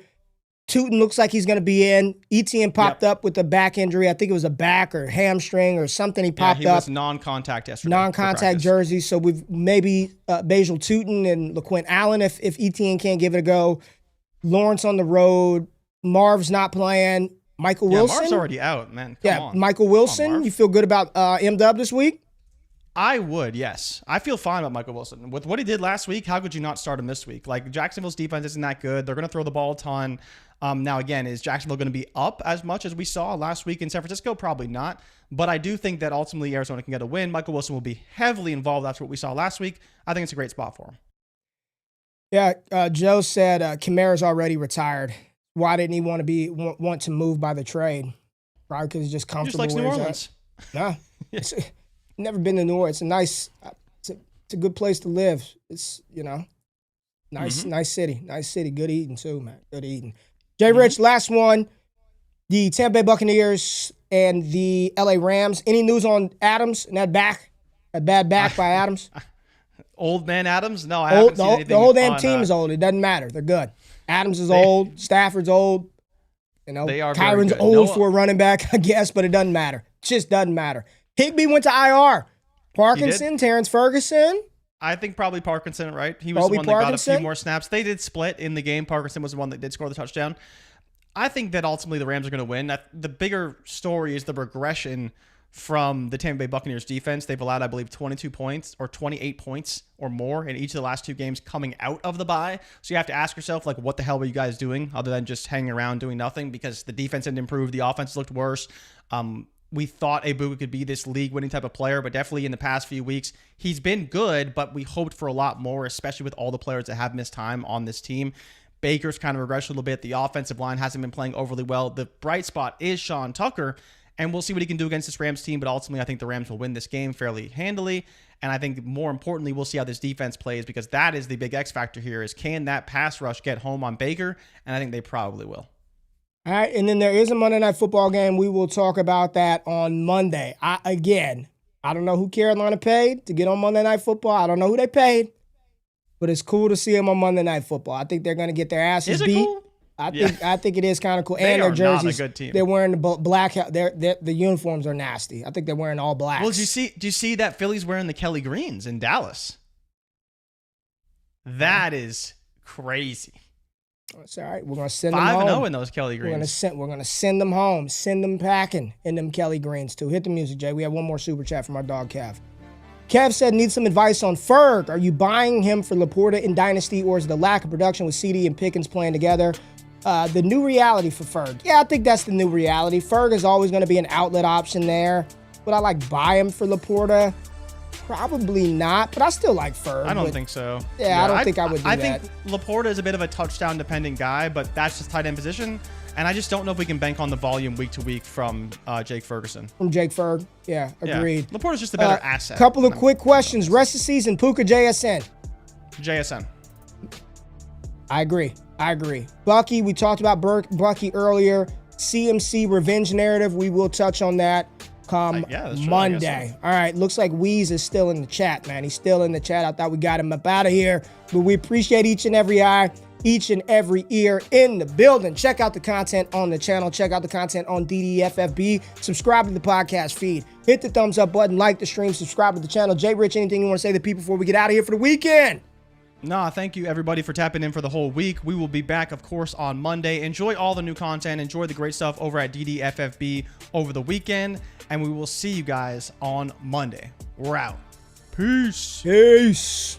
Tootin looks like he's going to be in. Etienne popped up with a back injury. I think it was a back or hamstring or something. He popped up. He was non-contact yesterday. Non-contact jersey. So we've maybe Basil Tootin and LaQuint Allen if Etienne can't give it a go. Lawrence on the road. Marv's not playing. Michael Wilson. Marv's already out, man. Come on. Michael Wilson. You feel good about M-Dub this week? I would, yes. I feel fine about Michael Wilson. With what he did last week, how could you not start him this week? Like, Jacksonville's defense isn't that good. They're going to throw the ball a ton. Now, again, is Jacksonville going to be up as much as we saw last week in San Francisco? Probably not. But I do think that ultimately Arizona can get a win. Michael Wilson will be heavily involved after what we saw last week. I think it's a great spot for him. Yeah, Joe said Kamara's already retired. Why didn't he want to move by the trade? Probably because he's just comfortable. He just likes New Orleans. Nah. Never been to New Orleans. It's a nice, it's a good place to live. It's, nice city. Nice city. Good eating too, man. Good eating. JRich, last one. The Tampa Bay Buccaneers and the LA Rams. Any news on Adams and that back? That bad back by Adams? Old man Adams? No, I haven't seen anything. The whole damn team is old. It doesn't matter. They're good. Adams is old. Stafford's old. They are Kyron's old for a running back, I guess, but it doesn't matter. It just doesn't matter. Higbee went to IR. Parkinson, Terrence Ferguson. I think probably Parkinson, right? He was the one that got a few more snaps. They did split in the game. Parkinson was the one that did score the touchdown. I think that ultimately the Rams are going to win. The bigger story is the regression from the Tampa Bay Buccaneers defense. They've allowed, I believe, 22 points or 28 points or more in each of the last two games coming out of the bye. So you have to ask yourself, like, what the hell were you guys doing other than just hanging around doing nothing? Because the defense didn't improve. The offense looked worse. We thought Ibuka could be this league-winning type of player, but definitely in the past few weeks, he's been good, but we hoped for a lot more, especially with all the players that have missed time on this team. Baker's kind of regressed a little bit. The offensive line hasn't been playing overly well. The bright spot is Sean Tucker, and we'll see what he can do against this Rams team, but ultimately I think the Rams will win this game fairly handily, and I think more importantly, we'll see how this defense plays because that is the big X factor here is can that pass rush get home on Baker, and I think they probably will. All right, and then there is a Monday Night Football game. We will talk about that on Monday. I don't know who Carolina paid to get on Monday Night Football. I don't know who they paid, but it's cool to see them on Monday Night Football. I think they're going to get their asses beat. Cool? I think it is kind of cool. They and their jerseys, not a good team. They're wearing the black. The uniforms are nasty. I think they're wearing all black. Well, do you see that Philly's wearing the Kelly Greens in Dallas? That is crazy. It's all right. We're gonna send them home. 5-0 in those Kelly Greens. We're gonna send them home. Send them packing in them Kelly Greens too. Hit the music, Jay. We have one more super chat from our dog Kev. Kev said, need some advice on Ferg. Are you buying him for Laporta in Dynasty, or is it the lack of production with CD and Pickens playing together the new reality for Ferg? Yeah, I think that's the new reality. Ferg is always going to be an outlet option there. Would I buy him for Laporta? Probably not, but I still like Ferg. I don't think so. Yeah, I don't think I would do that. I think Laporta is a bit of a touchdown-dependent guy, but that's just tight end position. And I just don't know if we can bank on the volume week to week from Jake Ferguson. From Jake Ferg. Yeah, agreed. Yeah. Laporta's just a better asset. Couple of quick questions. Rest of season, Puka JSN. JSN. I agree. Bucky, we talked about Bucky earlier. CMC revenge narrative. We will touch on that come Monday. All right, looks like Weeze is still in the chat, man. He's still in the chat. I thought we got him up out of here, but we appreciate each and every eye, each and every ear in the building. Check out the content on the channel. Check out the content on DDFFB. Subscribe to the podcast feed. Hit the thumbs up button, like the stream, subscribe to the channel. JRich, anything you want to say to people before we get out of here for the weekend? Nah, thank you everybody for tapping in for the whole week. We will be back, of course, on Monday. Enjoy all the new content. Enjoy the great stuff over at DDFFB over the weekend. And we will see you guys on Monday. We're out. Peace. Peace.